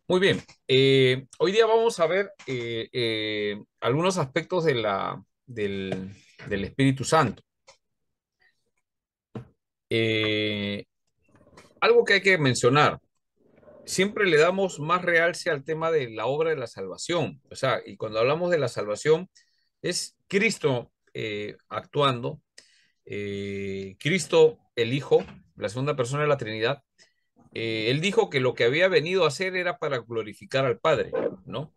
Muy bien. Hoy día vamos a ver algunos aspectos del Espíritu Santo. Eh, Algo que hay que mencionar. Siempre le damos más realce al tema de la obra de la salvación. O sea, y cuando hablamos de la salvación, es Cristo actuando, Cristo el Hijo, la segunda persona de la Trinidad. Él dijo que lo que había venido a hacer era para glorificar al Padre, ¿no?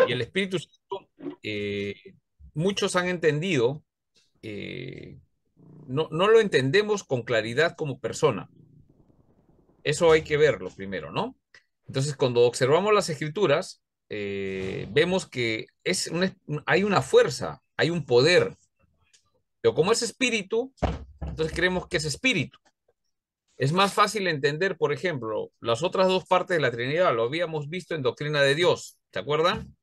Y el Espíritu Santo, eh, muchos han entendido, eh, no lo entendemos con claridad como persona. Eso hay que verlo primero, ¿no? Entonces, cuando observamos las escrituras, vemos que hay una fuerza, hay un poder, pero como es espíritu, entonces creemos que es espíritu. Es más fácil entender, por ejemplo, las otras dos partes de la Trinidad, lo habíamos visto en Doctrina de Dios, ¿se acuerdan?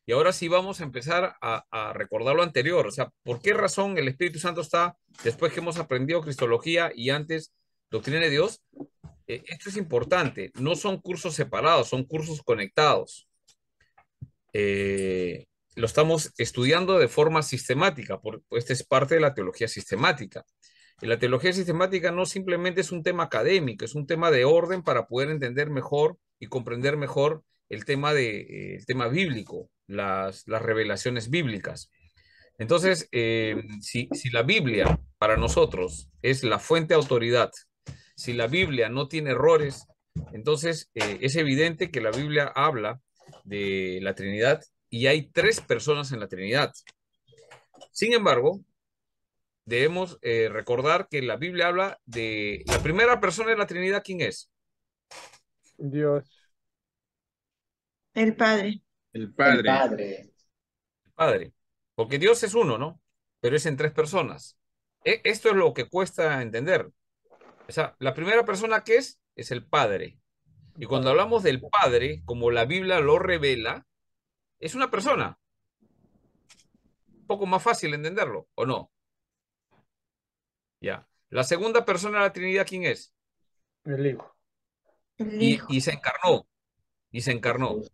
Y ahora sí vamos a empezar a recordar lo anterior. O sea, ¿por qué razón el Espíritu Santo está, después que hemos aprendido Cristología y antes Doctrina de Dios? Esto es importante. No son cursos separados, son cursos conectados. Eh, lo estamos estudiando de forma sistemática, porque esta es parte de la teología sistemática. Y la teología sistemática no simplemente es un tema académico, es un tema de orden para poder entender mejor y comprender mejor el tema bíblico, las revelaciones bíblicas. Entonces, si la Biblia para nosotros es la fuente de autoridad, si la Biblia no tiene errores, entonces es evidente que la Biblia habla de la Trinidad y hay tres personas en la Trinidad. Sin embargo, debemos recordar que la Biblia habla de la primera persona de la Trinidad. ¿Quién es? Dios. El Padre. El El Padre. Padre. El Padre. Porque Dios es uno, ¿no? Pero es en tres personas. Esto es lo que cuesta entender. O sea, la primera persona que es el Padre. Y cuando hablamos del Padre, como la Biblia lo revela, es una persona. Un poco más fácil entenderlo, ¿o no? Ya. La segunda persona de la Trinidad, ¿quién es? El Hijo. El Y Hijo. se encarnó, y se encarnó, Jesús.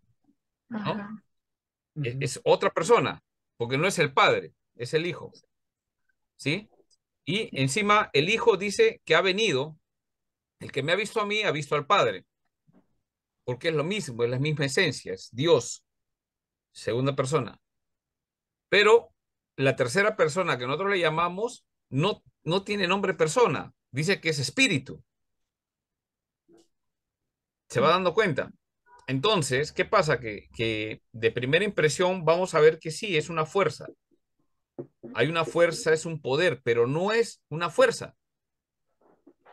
¿no? Ajá. Ujú. Es otra persona, porque no es el Padre, es el Hijo, ¿sí? Y encima el Hijo dice que ha venido, el que me ha visto a mí ha visto al Padre, porque es lo mismo, es la misma esencia, es Dios, segunda persona. Pero la tercera persona que nosotros le llamamos no tiene nombre persona, dice que es espíritu. ¿Se va dando cuenta? Entonces, ¿qué pasa? Que de primera impresión vamos a ver que sí, es una fuerza. Hay una fuerza, es un poder, pero no es una fuerza,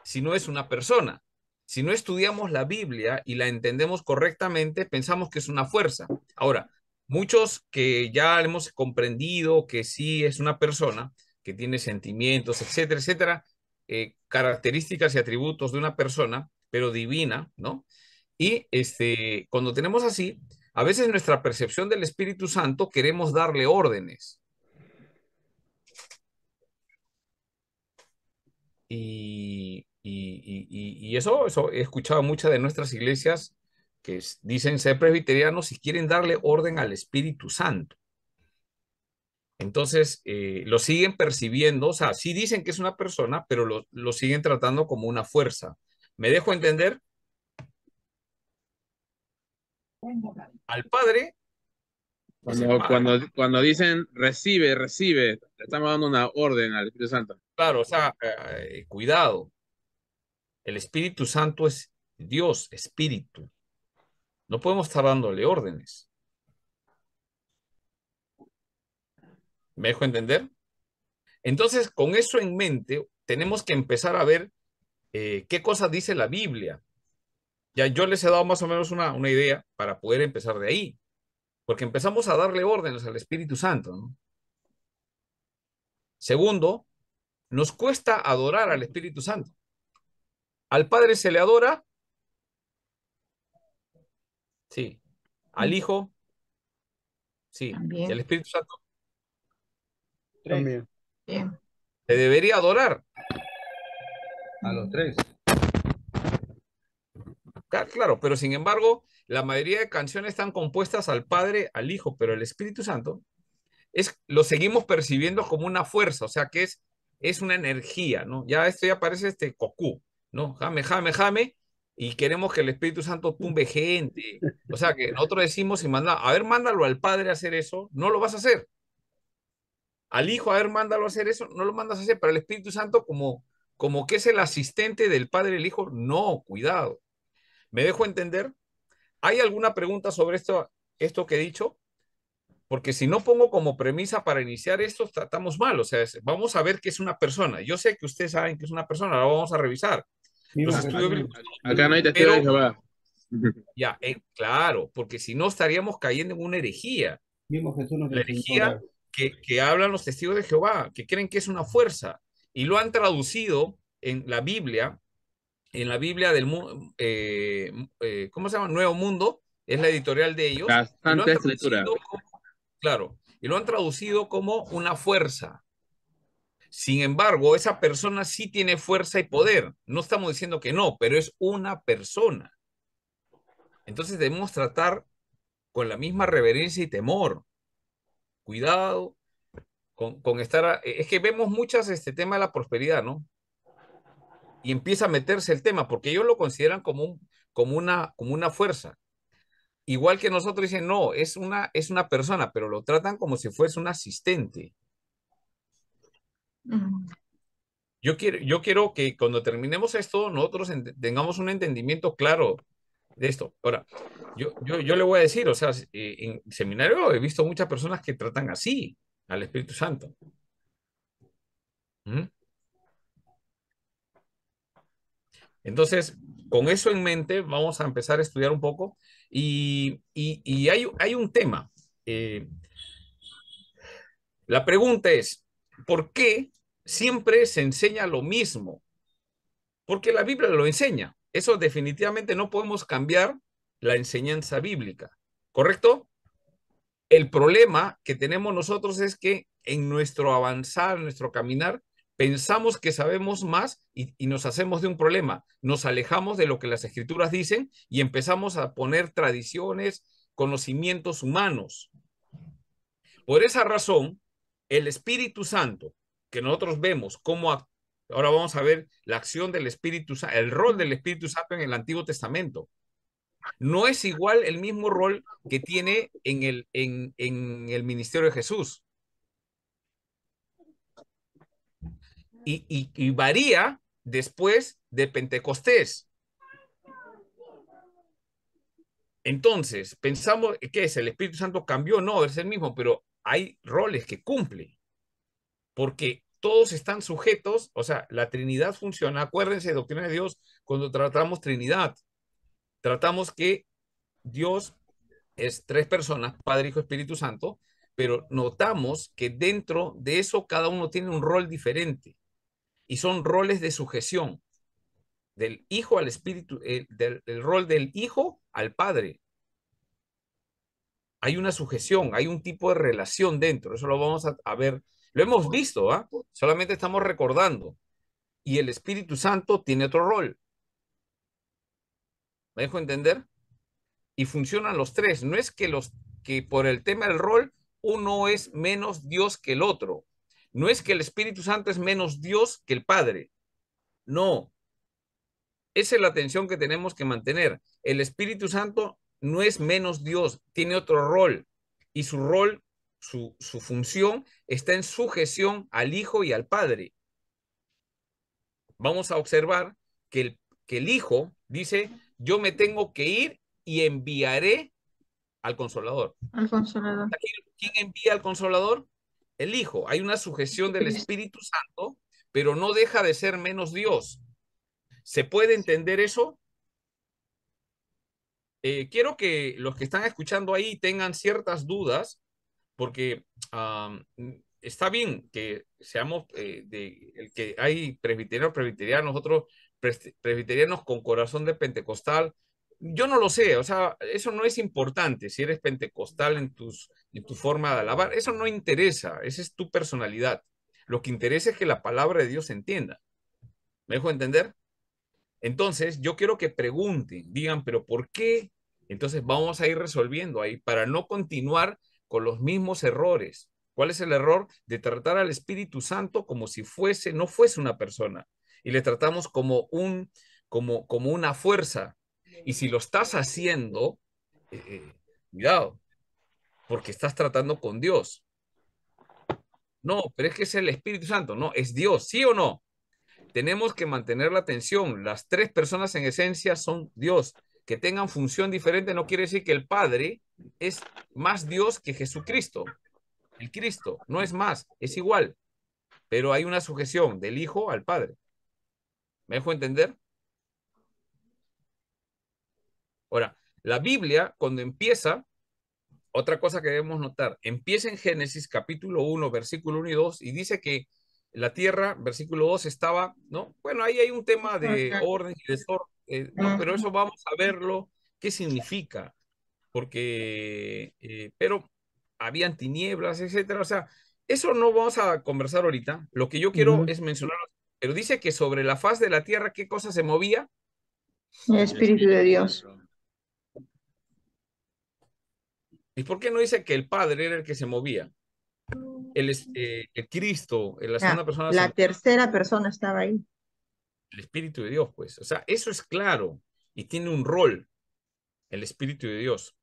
sino es una persona. Si no estudiamos la Biblia y la entendemos correctamente, pensamos que es una fuerza. Ahora, muchos que ya hemos comprendido que sí es una persona, que tiene sentimientos, etcétera, etcétera, características y atributos de una persona, pero divina, ¿no? Y cuando tenemos así, a veces nuestra percepción del Espíritu Santo queremos darle órdenes. Y eso he escuchado muchas de nuestras iglesias que dicen ser presbiterianos y quieren darle orden al Espíritu Santo. Entonces, lo siguen percibiendo, o sea, sí dicen que es una persona, pero lo siguen tratando como una fuerza. ¿Me dejo entender? Al Padre es el Padre. Cuando dicen recibe, recibe, le estamos dando una orden al Espíritu Santo. Claro, o sea, cuidado. El Espíritu Santo es Dios, Espíritu. No podemos estar dándole órdenes. ¿Me dejo entender? Entonces, con eso en mente, tenemos que empezar a ver qué cosas dice la Biblia. Ya yo les he dado más o menos una idea para poder empezar de ahí, porque empezamos a darle órdenes al Espíritu Santo, ¿no? Segundo, nos cuesta adorar al Espíritu Santo. Al Padre se le adora, sí. Al Hijo, sí. Y al También. Espíritu Santo Tres. También. Bien. se debería adorar. A los tres. Claro, pero sin embargo, la mayoría de canciones están compuestas al Padre, al Hijo, pero el Espíritu Santo lo seguimos percibiendo como una fuerza, o sea que es una energía, ¿no? Ya esto ya parece cocú, ¿no? Jame, jame, jame, y queremos que el Espíritu Santo tumbe gente. O sea que nosotros decimos y manda, a ver, mándalo al Padre a hacer eso, no lo vas a hacer. Al Hijo, a ver, mándalo a hacer eso, no lo mandas a hacer. Para el Espíritu Santo, como que es el asistente del Padre y el Hijo, no, cuidado. ¿Me dejo entender? ¿Hay alguna pregunta sobre esto que he dicho? Porque si no pongo como premisa para iniciar esto, estamos mal. O sea, vamos a ver qué es una persona. Yo sé que ustedes saben que es una persona, ahora vamos a revisar los Mismo estudios Jesús, bíblicos, Acá no hay testigo de pero Jehová. ya, claro, porque si no estaríamos cayendo en una herejía. mismo Jesús nos La enseñó herejía que hablan los testigos de Jehová, que creen que es una fuerza, y lo han traducido en la Biblia del mundo, ¿cómo se llama? Nuevo Mundo, es la editorial de ellos, La y lo han Santa Escritura. traducido claro, y lo han traducido como una fuerza. Sin embargo, esa persona sí tiene fuerza y poder. No estamos diciendo que no, pero es una persona. Entonces debemos tratar con la misma reverencia y temor. Cuidado con estar. Es que vemos muchas este tema de la prosperidad, ¿no? Y empieza a meterse el tema, porque ellos lo consideran como una fuerza. Igual que nosotros dicen, no, es una persona, pero lo tratan como si fuese un asistente. Mm. Yo quiero que cuando terminemos esto, nosotros tengamos un entendimiento claro de esto. Ahora, yo le voy a decir, o sea, en seminario he visto muchas personas que tratan así al Espíritu Santo. ¿Mm? Entonces, con eso en mente, vamos a empezar a estudiar un poco. Y hay un tema. Eh, la pregunta es, ¿por qué siempre se enseña lo mismo? Porque la Biblia lo enseña. Eso definitivamente no podemos cambiar la enseñanza bíblica, ¿correcto? El problema que tenemos nosotros es que en nuestro avanzar, en nuestro caminar, pensamos que sabemos más y nos hacemos de un problema. Nos alejamos de lo que las escrituras dicen y empezamos a poner tradiciones, conocimientos humanos. Por esa razón, el Espíritu Santo, que nosotros vemos ahora vamos a ver la acción del Espíritu Santo, el rol del Espíritu Santo en el Antiguo Testamento. No es igual el mismo rol que tiene en el ministerio de Jesús. Y varía después de Pentecostés. Entonces, pensamos, ¿qué es? ¿El Espíritu Santo cambió? No, es el mismo, pero hay roles que cumple. Porque todos están sujetos, o sea, la Trinidad funciona. Acuérdense, doctrina de Dios, cuando tratamos Trinidad, tratamos que Dios es tres personas, Padre, Hijo, Espíritu Santo, pero notamos que dentro de eso cada uno tiene un rol diferente y son roles de sujeción del Hijo al Espíritu, del rol del Hijo al Padre. Hay una sujeción, hay un tipo de relación dentro, eso lo vamos a ver, lo hemos visto, ¿ah? Solamente estamos recordando. Y el Espíritu Santo tiene otro rol. ¿Me dejo entender? Y funcionan los tres. No es que por el tema del rol uno es menos Dios que el otro. No es que el Espíritu Santo es menos Dios que el Padre. No. Esa es la atención que tenemos que mantener. El Espíritu Santo no es menos Dios, tiene otro rol. Y su rol, su función está en sujeción al Hijo y al Padre. Vamos a observar que el Hijo dice, yo me tengo que ir y enviaré al Consolador. Al Consolador. ¿Quién envía al Consolador? El Hijo. Hay una sujeción del Cristo. Espíritu Santo, pero no deja de ser menos Dios. ¿Se puede entender eso? Quiero que los que están escuchando ahí tengan ciertas dudas, porque está bien que seamos el que hay presbiterianos, nosotros presbiterianos con corazón de pentecostal. Yo no lo sé, o sea, eso no es importante si eres pentecostal en tu forma de alabar, eso no interesa, esa es tu personalidad. Lo que interesa es que la palabra de Dios se entienda. ¿Me dejo entender? Entonces, yo quiero que pregunten, digan, pero ¿por qué? Entonces, vamos a ir resolviendo ahí para no continuar con los mismos errores. ¿Cuál es el error? De tratar al Espíritu Santo como si fuese, no fuese una persona. Y le tratamos como una fuerza. Y si lo estás haciendo, cuidado, porque estás tratando con Dios. No, pero es que es el Espíritu Santo. No, es Dios, ¿sí o no? Tenemos que mantener la atención. Las tres personas en esencia son Dios. Que tengan función diferente no quiere decir que el Padre es más Dios que Jesucristo. El Cristo no es más, es igual, pero hay una sujeción del Hijo al Padre. ¿Me dejo entender? Ahora, la Biblia, cuando empieza, otra cosa que debemos notar, empieza en Génesis capítulo 1, versículo 1 y 2, y dice que la tierra, versículo 2, estaba, ¿no? Bueno, ahí hay un tema de orden y desorden, ¿no? Pero eso vamos a verlo, qué significa, porque, pero habían tinieblas, etcétera. O sea, eso no vamos a conversar ahorita. Lo que yo quiero es mencionar, pero dice que sobre la faz de la tierra, ¿qué cosa se movía? El El Espíritu de Dios. ¿Y por qué no dice que el Padre era el que se movía? El Cristo, en la segunda persona, La tercera persona estaba ahí. el Espíritu de Dios, pues. O sea, eso es claro y tiene un rol, el Espíritu de Dios,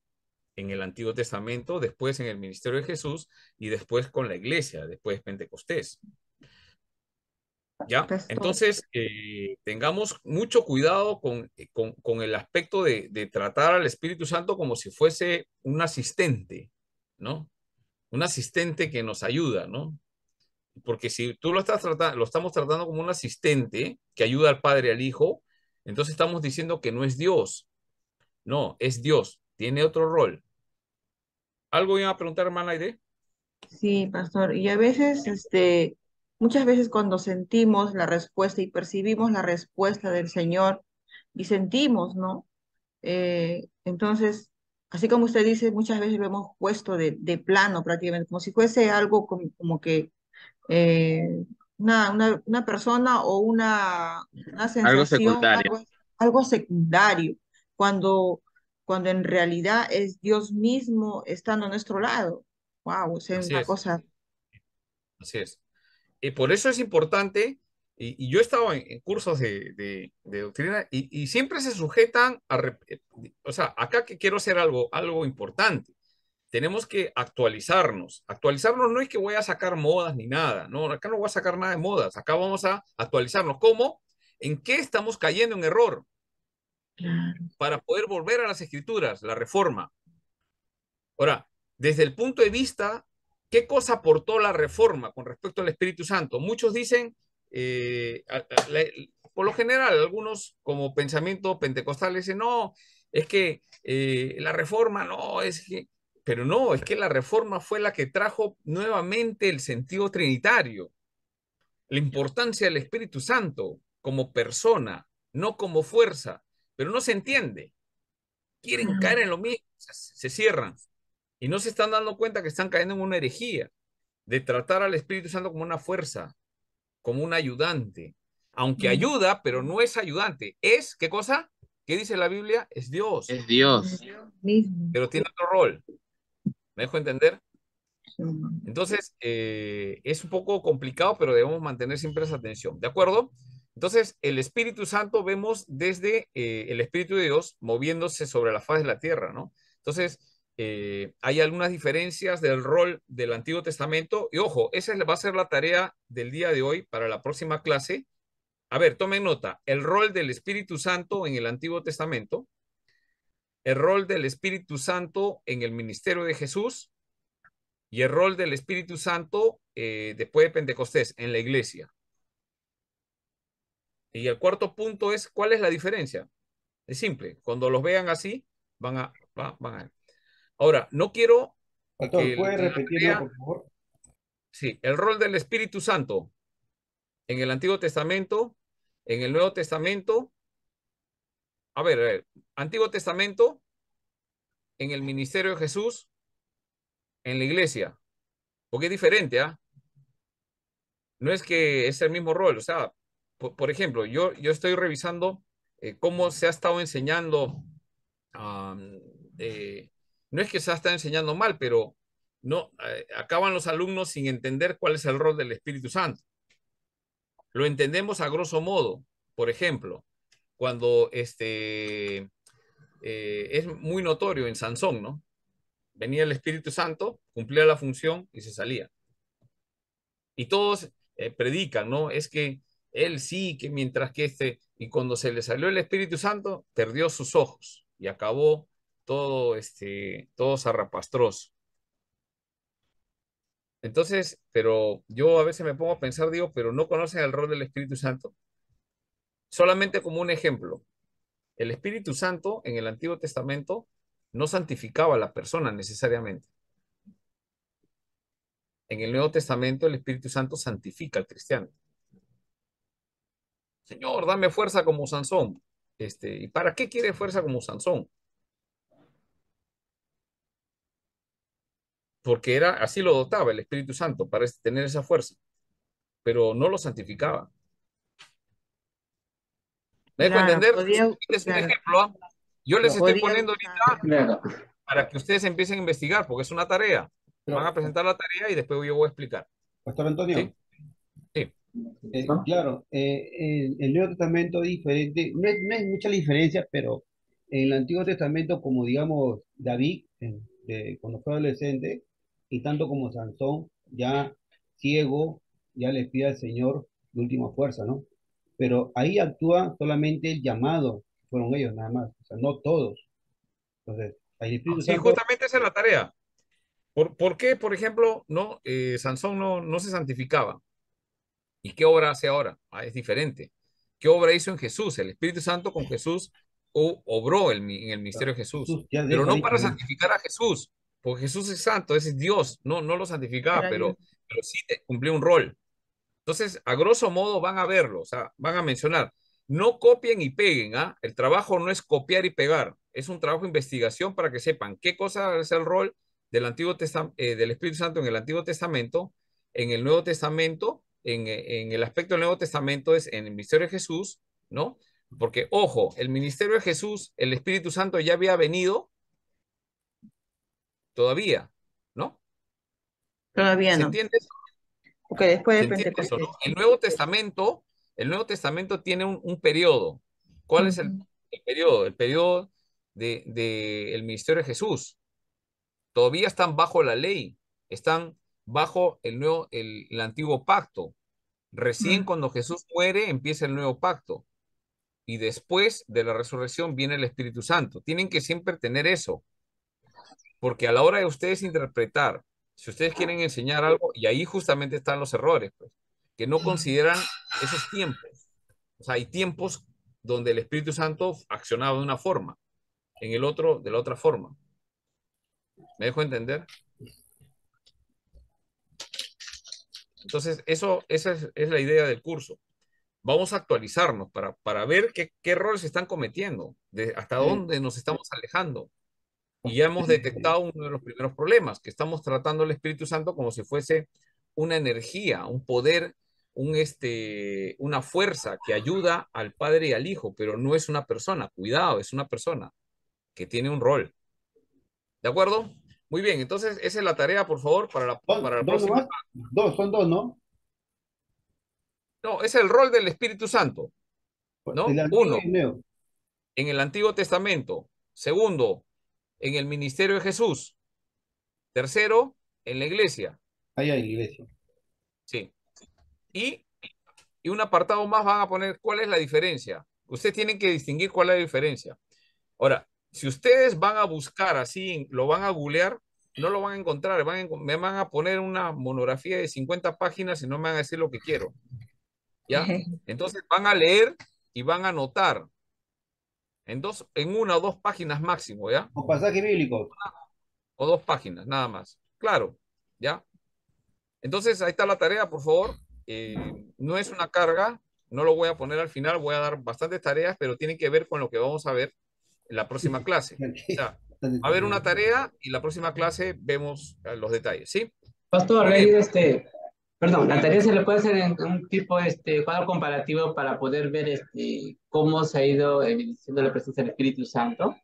en el Antiguo Testamento, después en el ministerio de Jesús y después con la iglesia, después de Pentecostés. ¿Ya? Pastor. Entonces, tengamos mucho cuidado con el aspecto de tratar al Espíritu Santo como si fuese un asistente, ¿no? Un asistente que nos ayuda, ¿no? Porque si tú lo estás tratando, lo estamos tratando como un asistente que ayuda al Padre y al Hijo, entonces estamos diciendo que no es Dios. No, es Dios. Tiene otro rol. ¿Algo iba a preguntar, hermana Aide? Sí, pastor. Y a veces, muchas veces cuando sentimos la respuesta y percibimos la respuesta del Señor y sentimos, ¿no? Entonces, así como usted dice, muchas veces lo hemos puesto de plano prácticamente, como si fuese algo como que eh, una persona o una Algo sensación, secundario. algo secundario, cuando, cuando en realidad es Dios mismo estando a nuestro lado. Wow, es Así una es, cosa. así es. Y por eso es importante, y yo he estado en cursos de doctrina y siempre se sujetan o sea, acá que quiero hacer algo importante. Tenemos que actualizarnos. Actualizarnos no es que voy a sacar modas ni nada, no, acá no voy a sacar nada de modas, acá vamos a actualizarnos. ¿Cómo? ¿En qué estamos cayendo en error? Claro, Para poder volver a las escrituras, la reforma. Ahora, desde el punto de vista, ¿qué cosa aportó la reforma con respecto al Espíritu Santo? Muchos dicen, por lo general, algunos como pensamiento pentecostal dicen, no, es que la reforma, no, es que, pero no, es que la reforma fue la que trajo nuevamente el sentido trinitario, la importancia del Espíritu Santo como persona, no como fuerza, pero no se entiende. Quieren caer en lo mismo, se cierran y no se están dando cuenta que están cayendo en una herejía de tratar al Espíritu Santo como una fuerza, como un ayudante. Aunque ayuda, pero no es ayudante. Es, ¿qué cosa? ¿Qué dice la Biblia? Es Dios, Es Dios. mismo. pero tiene otro rol. ¿Me dejo entender? Sí. Entonces, es un poco complicado, pero debemos mantener siempre esa atención. ¿De acuerdo? Entonces, el Espíritu Santo vemos desde el Espíritu de Dios moviéndose sobre la faz de la tierra, ¿no? Entonces, hay algunas diferencias del rol del Antiguo Testamento. Y ojo, va a ser la tarea del día de hoy para la próxima clase. A ver, tomen nota. El rol del Espíritu Santo en el Antiguo Testamento, el rol del Espíritu Santo en el ministerio de Jesús y el rol del Espíritu Santo después de Pentecostés en la iglesia. Y el cuarto punto es, ¿cuál es la diferencia? Es simple. Cuando los vean así, van a ver. Ahora, no quiero Pastor, que ¿puede la repetirlo, tarea, por favor? sí, el rol del Espíritu Santo en el Antiguo Testamento, en el Nuevo Testamento, a ver, Antiguo Testamento, en el ministerio de Jesús, en la iglesia, porque es diferente, ¿ah? No es que es el mismo rol, o sea, por ejemplo, yo estoy revisando cómo se ha estado enseñando. No es que se ha estado enseñando mal, pero no acaban los alumnos sin entender cuál es el rol del Espíritu Santo. Lo entendemos a grosso modo. Por ejemplo, cuando es muy notorio en Sansón, ¿no? Venía el Espíritu Santo, cumplía la función y se salía. Y todos predican, ¿no? Es que él sí, que mientras que y cuando se le salió el Espíritu Santo, perdió sus ojos y acabó todo zarrapastroso. Entonces, pero yo a veces me pongo a pensar, digo, pero no conocen el rol del Espíritu Santo. Solamente como un ejemplo, el Espíritu Santo en el Antiguo Testamento no santificaba a la persona necesariamente. En el Nuevo Testamento el Espíritu Santo santifica al cristiano. Señor, dame fuerza como Sansón. ¿Y para qué quiere fuerza como Sansón? Porque así lo dotaba el Espíritu Santo para tener esa fuerza, pero no lo santificaba. ¿Me dejo Claro, entender? Este es un claro, ejemplo, ¿ah? Yo les lo estoy podía poniendo usar. ahorita Claro. para que ustedes empiecen a investigar, porque es una tarea. Pero, Van a presentar la tarea y después yo voy a explicar. Pastor Antonio, ¿Sí? Sí. claro, el Nuevo Testamento es diferente, no es mucha la diferencia, pero en el Antiguo Testamento, como digamos David, cuando fue adolescente, y tanto como Sansón, ya ciego, ya le pide al Señor de última fuerza, ¿no? Pero ahí actúa solamente el llamado, fueron ellos nada más, o sea, no todos. Entonces, el Espíritu Sí, Santo, justamente esa es la tarea. ¿Por qué, por ejemplo, Sansón no se santificaba? ¿Y qué obra hace ahora? Es diferente. ¿Qué obra hizo en Jesús? El Espíritu Santo con Jesús obró en el ministerio de Jesús, Jesús ya pero deja no ahí para también. santificar a Jesús, porque Jesús es santo, ese es Dios, no lo santificaba, Era Dios. pero sí cumplió un rol. Entonces, a grosso modo van a verlo, o sea, van a mencionar, no copien y peguen, ¿ah? El trabajo no es copiar y pegar, es un trabajo de investigación para que sepan qué cosa es el rol del Espíritu Santo en el Antiguo Testamento, en el Nuevo Testamento, en el aspecto del Nuevo Testamento es en el ministerio de Jesús, ¿no? Porque, ojo, el ministerio de Jesús, el Espíritu Santo ya había venido todavía, ¿no? Todavía ¿Se no, entiende? porque después ¿Se de entiende eso, no? Pentecostés. El Nuevo Testamento tiene un periodo. ¿Cuál es el, Ujú. el periodo? El periodo el ministerio de Jesús. Todavía están bajo la ley, están bajo el antiguo pacto. Recién Mm. cuando Jesús muere empieza el nuevo pacto y después de la resurrección viene el Espíritu Santo. Tienen que siempre tener eso, porque a la hora de ustedes interpretar, si ustedes quieren enseñar algo, y ahí justamente están los errores, pues, que no consideran esos tiempos. O sea, hay tiempos donde el Espíritu Santo accionaba de una forma, en el otro de la otra forma. ¿Me dejo entender? Entonces, esa es la idea del curso. Vamos a actualizarnos para ver qué errores se están cometiendo, hasta eh, dónde nos estamos alejando. Y ya hemos detectado uno de los primeros problemas, que estamos tratando al Espíritu Santo como si fuese una energía, un poder, una fuerza que ayuda al Padre y al Hijo, pero no es una persona. Cuidado, es una persona que tiene un rol. ¿De acuerdo? Muy bien, entonces esa es la tarea, por favor, para la dos próxima. nomás, son dos, ¿no? No, es el rol del Espíritu Santo, El ¿no? antiguo y Uno, el nuevo. en el Antiguo Testamento. Segundo, en el ministerio de Jesús. Tercero, en la iglesia. Allá en la iglesia. Sí. Y, y un apartado más van a poner cuál es la diferencia. Ustedes tienen que distinguir cuál es la diferencia. Ahora, si ustedes van a buscar así, lo van a googlear, no lo van a encontrar. Me van a poner una monografía de 50 páginas y no me van a decir lo que quiero. ¿Ya? Entonces van a leer y van a anotar en una o dos páginas máximo, ¿ya? O pasajes bíblicos. O dos páginas, nada más. Claro, ¿ya? Entonces, ahí está la tarea, por favor. No es una carga, no lo voy a poner al final, voy a dar bastantes tareas, pero tienen que ver con lo que vamos a ver en la próxima clase. O sea, va a haber una tarea y la próxima clase vemos los detalles, ¿sí? Pastor, Muy le bien. digo Perdón, la tarea se le puede hacer en un tipo cuadro comparativo para poder ver cómo se ha ido evidenciando la presencia del Espíritu Santo.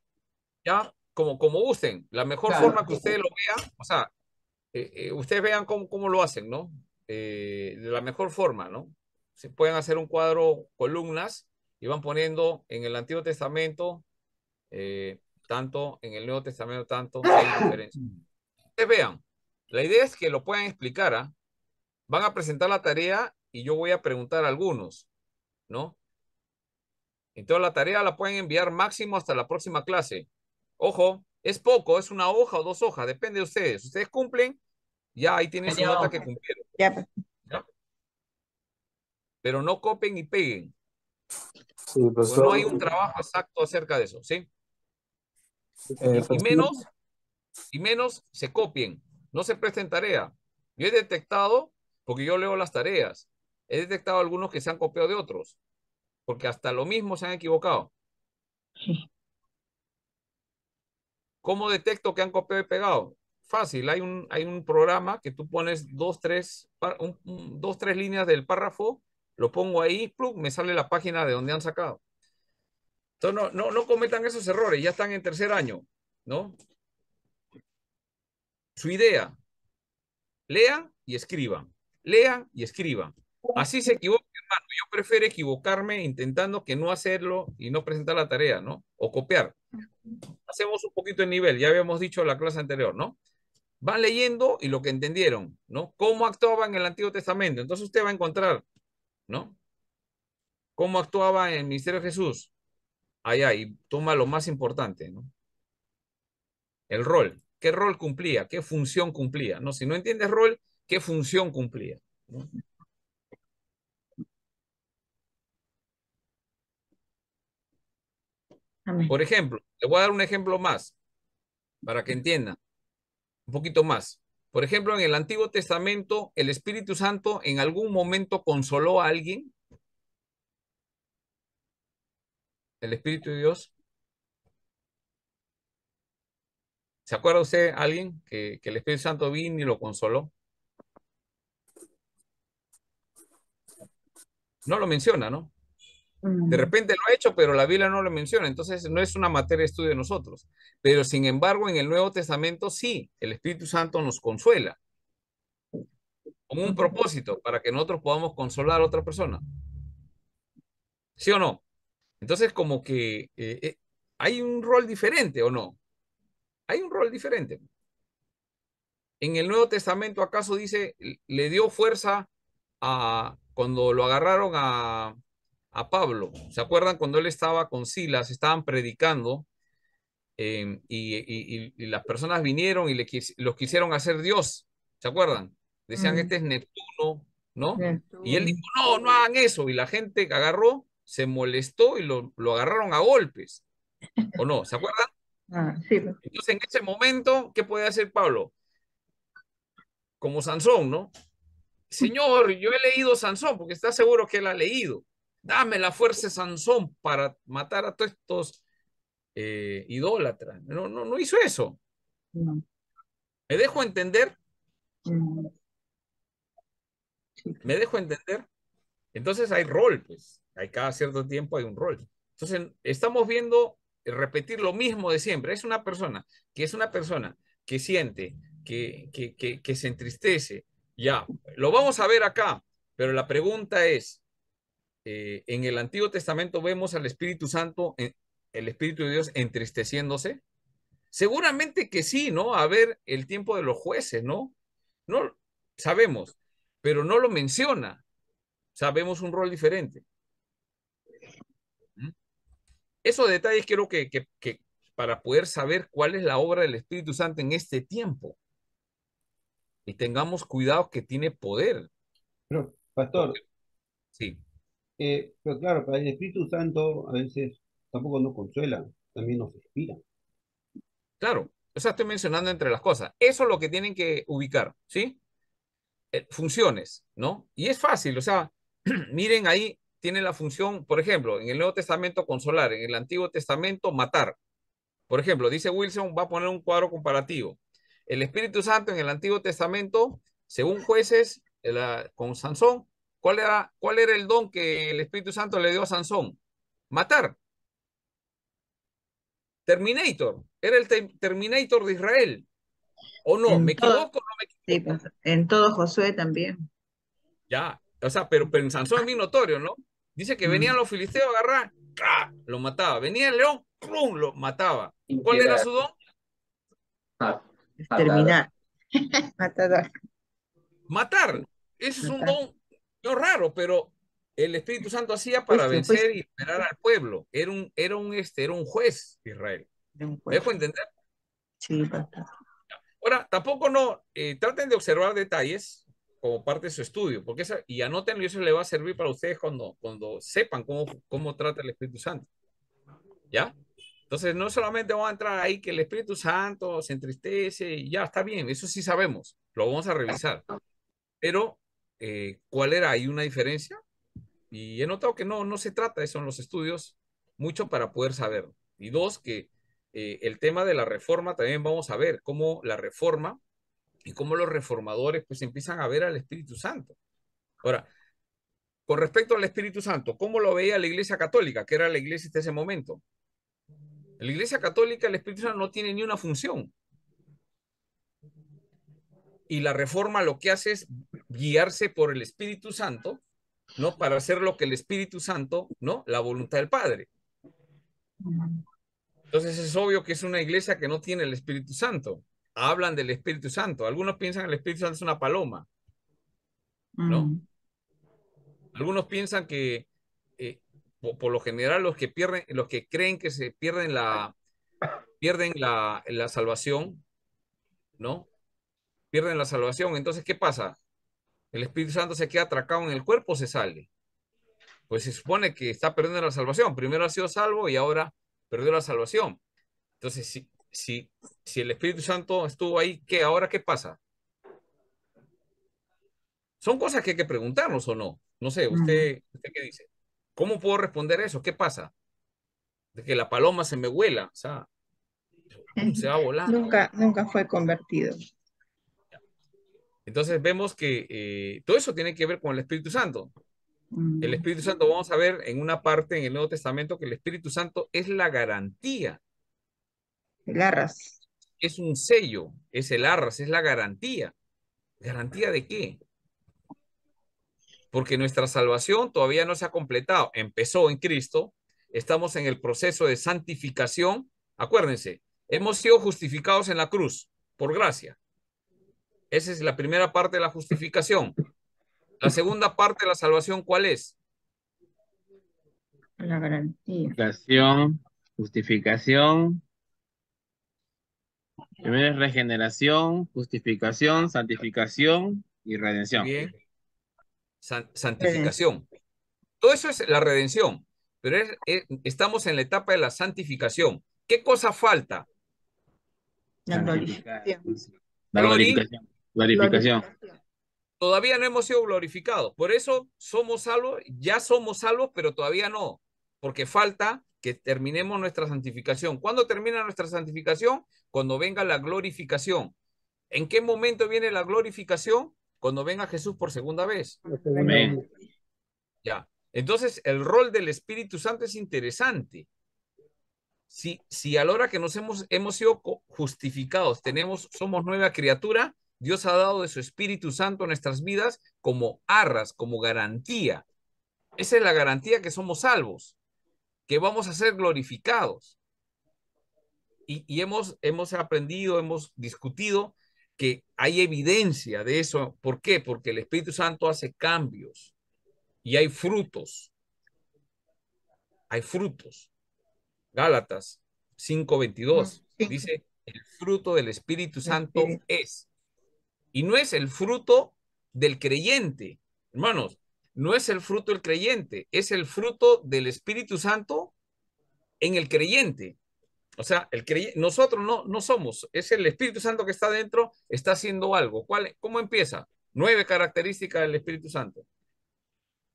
Ya, como gusten. La mejor Claro. forma que ustedes lo vean, o sea, ustedes vean cómo lo hacen, ¿no? De la mejor forma, ¿no? Se pueden hacer un cuadro columnas y van poniendo en el Antiguo Testamento, tanto en el Nuevo Testamento, tanto, si hay diferencias. Ustedes vean, la idea es que lo puedan explicar, ¿ah? Van a presentar la tarea y yo voy a preguntar a algunos, ¿no? Entonces la tarea la pueden enviar máximo hasta la próxima clase. Ojo, es poco, es una hoja o 2 hojas, depende de ustedes. Ustedes cumplen, ya ahí tienen su nota que cumplieron. Ya, pues. ¿Ya? Pero no copien y peguen. Sí, Pues no hay un trabajo exacto acerca de eso, ¿sí? Y menos se copien, no se presten tarea. Yo he detectado, porque yo leo las tareas, he detectado algunos que se han copiado de otros, porque hasta lo mismo se han equivocado. ¿Cómo detecto que han copiado y pegado? Fácil, hay un programa que tú pones dos, tres líneas del párrafo, lo pongo ahí, plug, me sale la página de donde han sacado. Entonces no cometan esos errores, ya están en tercer año, ¿no? Su idea, lean y escriban, lean y escriban. Así se equivoca, hermano. Yo prefiero equivocarme intentando que no hacerlo y no presentar la tarea, ¿no? O copiar. Hacemos un poquito de nivel, ya habíamos dicho en la clase anterior, ¿no? Van leyendo y lo que entendieron, ¿no? Cómo actuaban en el Antiguo Testamento. Entonces usted va a encontrar, ¿no? Cómo actuaba en el ministerio de Jesús. Allá, y toma lo más importante, ¿no? El rol. ¿Qué rol cumplía? ¿Qué función cumplía? ¿No? Si no entiendes rol, ¿qué función cumplía? ¿No? Amén. Por ejemplo, le voy a dar un ejemplo más para que entiendan un poquito más. Por ejemplo, en el Antiguo Testamento, el Espíritu Santo en algún momento consoló a alguien. El Espíritu de Dios. ¿Se acuerda usted alguien que el Espíritu Santo vino y lo consoló? No lo menciona, ¿no? De repente lo ha hecho, pero la Biblia no lo menciona, entonces no es una materia de estudio de nosotros. Pero sin embargo, en el Nuevo Testamento sí, el Espíritu Santo nos consuela con un propósito para que nosotros podamos consolar a otra persona. ¿Sí o no? Entonces, como que hay un rol diferente, ¿o no? Hay un rol diferente. En el Nuevo Testamento, ¿acaso dice, le dio fuerza cuando lo agarraron a Pablo? ¿Se acuerdan cuando él estaba con Silas, estaban predicando y las personas vinieron y los quisieron hacer Dios? ¿Se acuerdan? Decían, este es Neptuno, ¿no? Y él dijo, no hagan eso. Y la gente que agarró se molestó y lo agarraron a golpes. ¿O no? ¿Se acuerdan? Sí. Entonces, en ese momento, ¿qué puede hacer Pablo? Como Sansón, ¿no? Señor, yo he leído Sansón, porque está seguro que él ha leído. Dame la fuerza de Sansón para matar a todos estos idólatras. No hizo eso. No. ¿Me dejo entender? Mm. Sí. ¿Me dejo entender? Entonces hay rol, pues. Hay cada cierto tiempo hay un rol. Entonces, estamos viendo repetir lo mismo de siempre. Es una persona que siente, que se entristece. Ya, lo vamos a ver acá, pero la pregunta es, en el Antiguo Testamento vemos al Espíritu Santo, el Espíritu de Dios entristeciéndose. Seguramente que sí, ¿no? A ver el tiempo de los jueces, ¿no? No sabemos, pero no lo menciona. Sabemos un rol diferente. ¿Mm? Esos detalles quiero que para poder saber cuál es la obra del Espíritu Santo en este tiempo. Y tengamos cuidado que tiene poder. Pero, pastor, Sí, pero claro, para el Espíritu Santo a veces tampoco nos consuela, también nos inspira. claro. O sea, estoy mencionando entre las cosas. Eso es lo que tienen que ubicar, ¿sí? Funciones, ¿no? Y es fácil, o sea, miren ahí, tiene la función, por ejemplo, en el Nuevo Testamento consolar, en el Antiguo Testamento matar. Por ejemplo, dice Wilson, va a poner un cuadro comparativo. El Espíritu Santo en el Antiguo Testamento, según jueces, con Sansón. ¿Cuál era el don que el Espíritu Santo le dio a Sansón? Matar. Terminator. Era el Terminator de Israel. ¿O no? ¿Me En todo, equivoco o no me sí, equivoco? pastor. En todo Josué también. Ya. O sea, pero en Sansón es bien notorio, ¿no? Dice que venían Mm. los filisteos a agarrar, ¡ca! Lo mataba. Venía el león, ¡plum! Lo mataba. ¿Cuál era Impiedad. su don? Matador. Exterminar. Matador. Matar. Ese es un Matar. don no raro, pero el Espíritu Santo hacía para Juicio, vencer juicio y liberar al pueblo. Era un juez de Israel. de un ¿Me dejo pueblo. entender? Sí, pastor. Ahora, tampoco no, traten de observar detalles como parte de su estudio, porque y anótenlo y eso le va a servir para ustedes cuando sepan cómo trata el Espíritu Santo. ¿Ya? Entonces, no solamente vamos a entrar ahí que el Espíritu Santo se entristece y ya, está bien, eso sí sabemos, lo vamos a revisar. Pero, ¿cuál era? ¿Hay una diferencia? Y he notado que no se trata de eso en los estudios, mucho para poder saber. Y dos, que el tema de la reforma también vamos a ver cómo la reforma y cómo los reformadores pues empiezan a ver al Espíritu Santo. Ahora, con respecto al Espíritu Santo, ¿cómo lo veía la Iglesia Católica, que era la iglesia hasta ese momento? En la Iglesia Católica el Espíritu Santo no tiene ni una función. Y la reforma lo que hace es guiarse por el Espíritu Santo, ¿no? Para hacer lo que el Espíritu Santo, ¿no? La voluntad del Padre. Mm. Entonces es obvio que es una iglesia que no tiene el Espíritu Santo. Hablan del Espíritu Santo. Algunos piensan que el Espíritu Santo es una paloma, ¿no? Mm. Algunos piensan que por lo general los que creen que se pierden la salvación, ¿no? Pierden la salvación. Entonces, ¿qué pasa? El Espíritu Santo se queda atracado en el cuerpo, se sale. Pues se supone que está perdiendo la salvación. Primero ha sido salvo y ahora perdió la salvación. Entonces, si el Espíritu Santo estuvo ahí, ¿qué? ¿Ahora qué pasa? Son cosas que hay que preguntarnos o no. No sé, Mm. ¿usted qué dice? ¿Cómo puedo responder eso? ¿Qué pasa? De que la paloma se me vuela, o sea, ¡pum! Se va volando. Nunca fue convertido. Entonces vemos que todo eso tiene que ver con el Espíritu Santo. El Mm. Espíritu Santo, vamos a ver en una parte en el Nuevo Testamento que el Espíritu Santo es la garantía, El arras. es un sello, es el arras, es la garantía. ¿Garantía de qué? Porque nuestra salvación todavía no se ha completado. Empezó en Cristo, estamos en el proceso de santificación. Acuérdense, hemos sido justificados en la cruz por gracia. Esa es la primera parte de la justificación. La segunda parte de la salvación, ¿cuál es? La garantía. Justificación. Primero es regeneración, justificación, santificación y Muy redención. bien. Santificación. Todo eso es la redención, pero estamos en la etapa de la santificación. ¿Qué cosa falta? La Santificar. glorificación. La Glori, glorificación. Glorificación. todavía no hemos sido glorificados. Por eso somos salvos, ya somos salvos, pero todavía no, porque falta que terminemos nuestra santificación. ¿Cuándo termina nuestra santificación? Cuando venga la glorificación. ¿En qué momento viene la glorificación? Cuando venga Jesús por segunda vez. La segunda Amén. vez. Ya. Entonces, el rol del Espíritu Santo es interesante. Si a la hora que hemos sido justificados, somos nueva criatura, Dios ha dado de su Espíritu Santo a nuestras vidas como arras, como garantía. Esa es la garantía que somos salvos, que vamos a ser glorificados. Y hemos aprendido, hemos discutido que hay evidencia de eso. ¿Por qué? Porque el Espíritu Santo hace cambios y hay frutos. Hay frutos. Gálatas 5:22 Sí, dice, el fruto del Espíritu el Santo espíritu. es. Y no es el fruto del creyente, hermanos, no es el fruto del creyente, es el fruto del Espíritu Santo en el creyente. O sea, nosotros no somos, es el Espíritu Santo que está dentro, está haciendo algo. ¿Cómo empieza? 9 características del Espíritu Santo.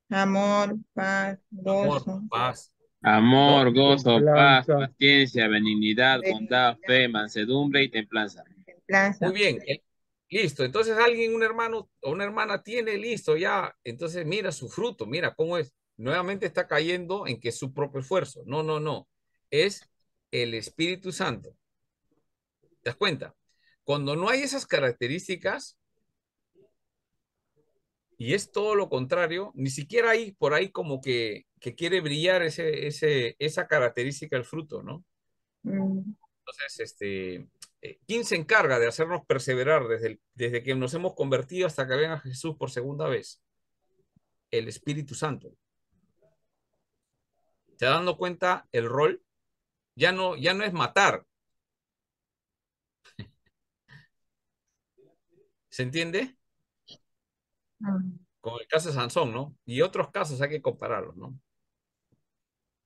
Amor, paz, Amor, gozo, paz, ¿no? Amor, gozo, paz, Templanza. paciencia, benignidad, bondad, benignidad, fe, mansedumbre y templanza. Muy templanza. bien. Listo, entonces alguien, un hermano o una hermana tiene listo ya, entonces mira su fruto, mira cómo es. Nuevamente está cayendo en que es su propio esfuerzo. No, no, no. Es el Espíritu Santo. ¿Te das cuenta? Cuando no hay esas características y es todo lo contrario, ni siquiera hay por ahí como que quiere brillar esa característica del fruto, ¿no? Mm, Entonces, ¿quién se encarga de hacernos perseverar desde que nos hemos convertido hasta que venga Jesús por segunda vez? El Espíritu Santo. ¿Se está dando cuenta el rol? Ya no es matar. ¿Se entiende? mm. Con el caso de Sansón, ¿no? Y otros casos hay que compararlos, ¿no?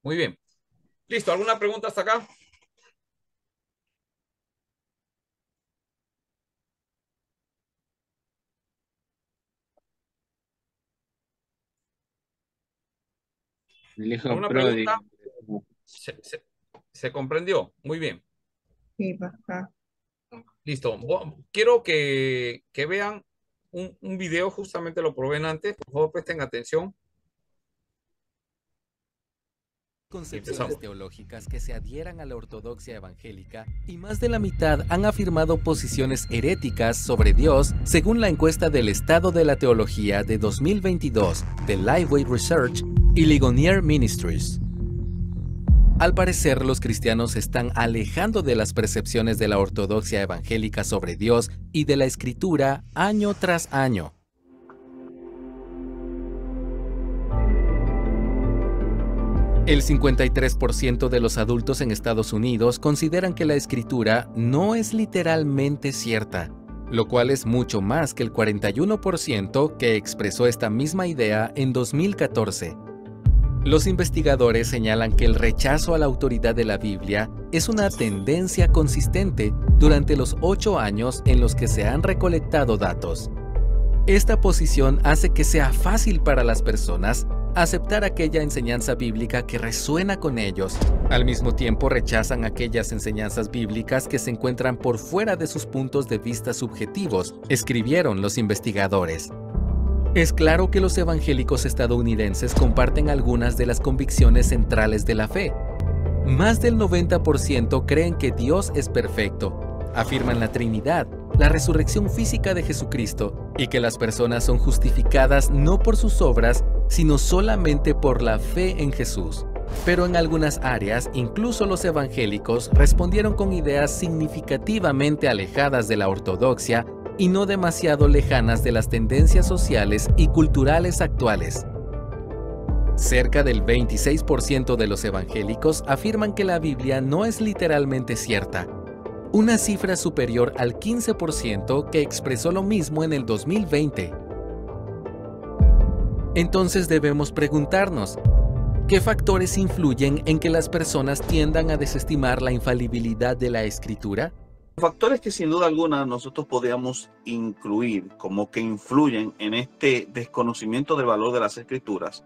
Muy bien. Listo, ¿alguna pregunta hasta acá? El hijo ¿Alguna pródigo. pregunta? ¿Se comprendió? Muy bien. Sí, pastor. Listo. Quiero que vean un video, justamente lo probé antes. Por favor, presten atención. Concepciones teológicas que se adhieran a la ortodoxia evangélica y más de la mitad han afirmado posiciones heréticas sobre Dios según la encuesta del Estado de la Teología de 2022 de Liveway Research y Ligonier Ministries. Al parecer, los cristianos se están alejando de las percepciones de la ortodoxia evangélica sobre Dios y de la Escritura año tras año. El 53% de los adultos en Estados Unidos consideran que la Escritura no es literalmente cierta, lo cual es mucho más que el 41% que expresó esta misma idea en 2014. Los investigadores señalan que el rechazo a la autoridad de la Biblia es una tendencia consistente durante los 8 años en los que se han recolectado datos. Esta posición hace que sea fácil para las personas aceptar aquella enseñanza bíblica que resuena con ellos. Al mismo tiempo rechazan aquellas enseñanzas bíblicas que se encuentran por fuera de sus puntos de vista subjetivos, escribieron los investigadores. Es claro que los evangélicos estadounidenses comparten algunas de las convicciones centrales de la fe. Más del 90% creen que Dios es perfecto, afirman la Trinidad, la resurrección física de Jesucristo y que las personas son justificadas no por sus obras, sino solamente por la fe en Jesús. Pero en algunas áreas, incluso los evangélicos respondieron con ideas significativamente alejadas de la ortodoxia y no demasiado lejanas de las tendencias sociales y culturales actuales. Cerca del 26% de los evangélicos afirman que la Biblia no es literalmente cierta, una cifra superior al 15% que expresó lo mismo en el 2020. Entonces debemos preguntarnos, ¿qué factores influyen en que las personas tiendan a desestimar la infalibilidad de la Escritura? Factores que sin duda alguna nosotros podríamos incluir como que influyen en este desconocimiento del valor de las Escrituras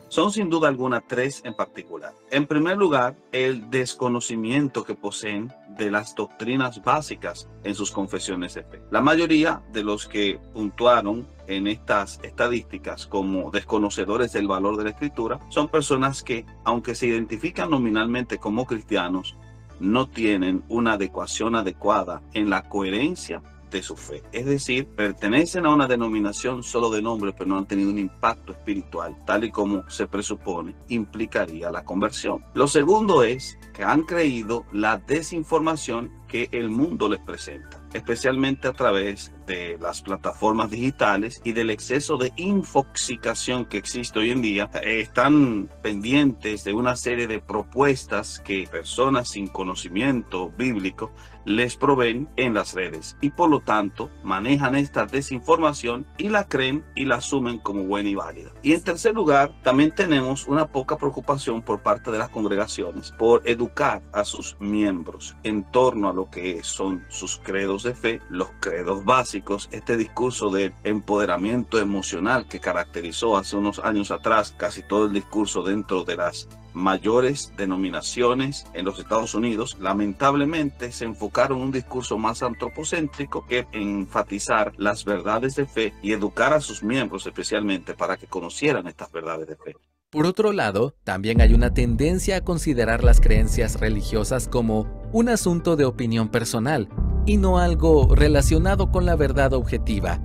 son sin duda alguna 3 en particular. En primer lugar, el desconocimiento que poseen de las doctrinas básicas en sus confesiones de fe. La mayoría de los que puntuaron en estas estadísticas como desconocedores del valor de la Escritura son personas que, aunque se identifican nominalmente como cristianos, no tienen una adecuación adecuada en la coherencia de su fe. Es decir, pertenecen a una denominación solo de nombre, pero no han tenido un impacto espiritual, tal y como se presupone implicaría la conversión. Lo segundo es que han creído la desinformación que el mundo les presenta, especialmente a través de las plataformas digitales y del exceso de infoxicación que existe hoy en día. Están pendientes de una serie de propuestas que personas sin conocimiento bíblico les proveen en las redes y por lo tanto manejan esta desinformación y la creen y la asumen como buena y válida. Y en tercer lugar, también tenemos una poca preocupación por parte de las congregaciones por educar a sus miembros en torno a lo que son sus credos de fe, los credos básicos básicos, este discurso de empoderamiento emocional que caracterizó hace unos años atrás casi todo el discurso dentro de las mayores denominaciones en los Estados Unidos, lamentablemente se enfocaron en un discurso más antropocéntrico que enfatizar las verdades de fe y educar a sus miembros especialmente para que conocieran estas verdades de fe. Por otro lado, también hay una tendencia a considerar las creencias religiosas como un asunto de opinión personal y no algo relacionado con la verdad objetiva.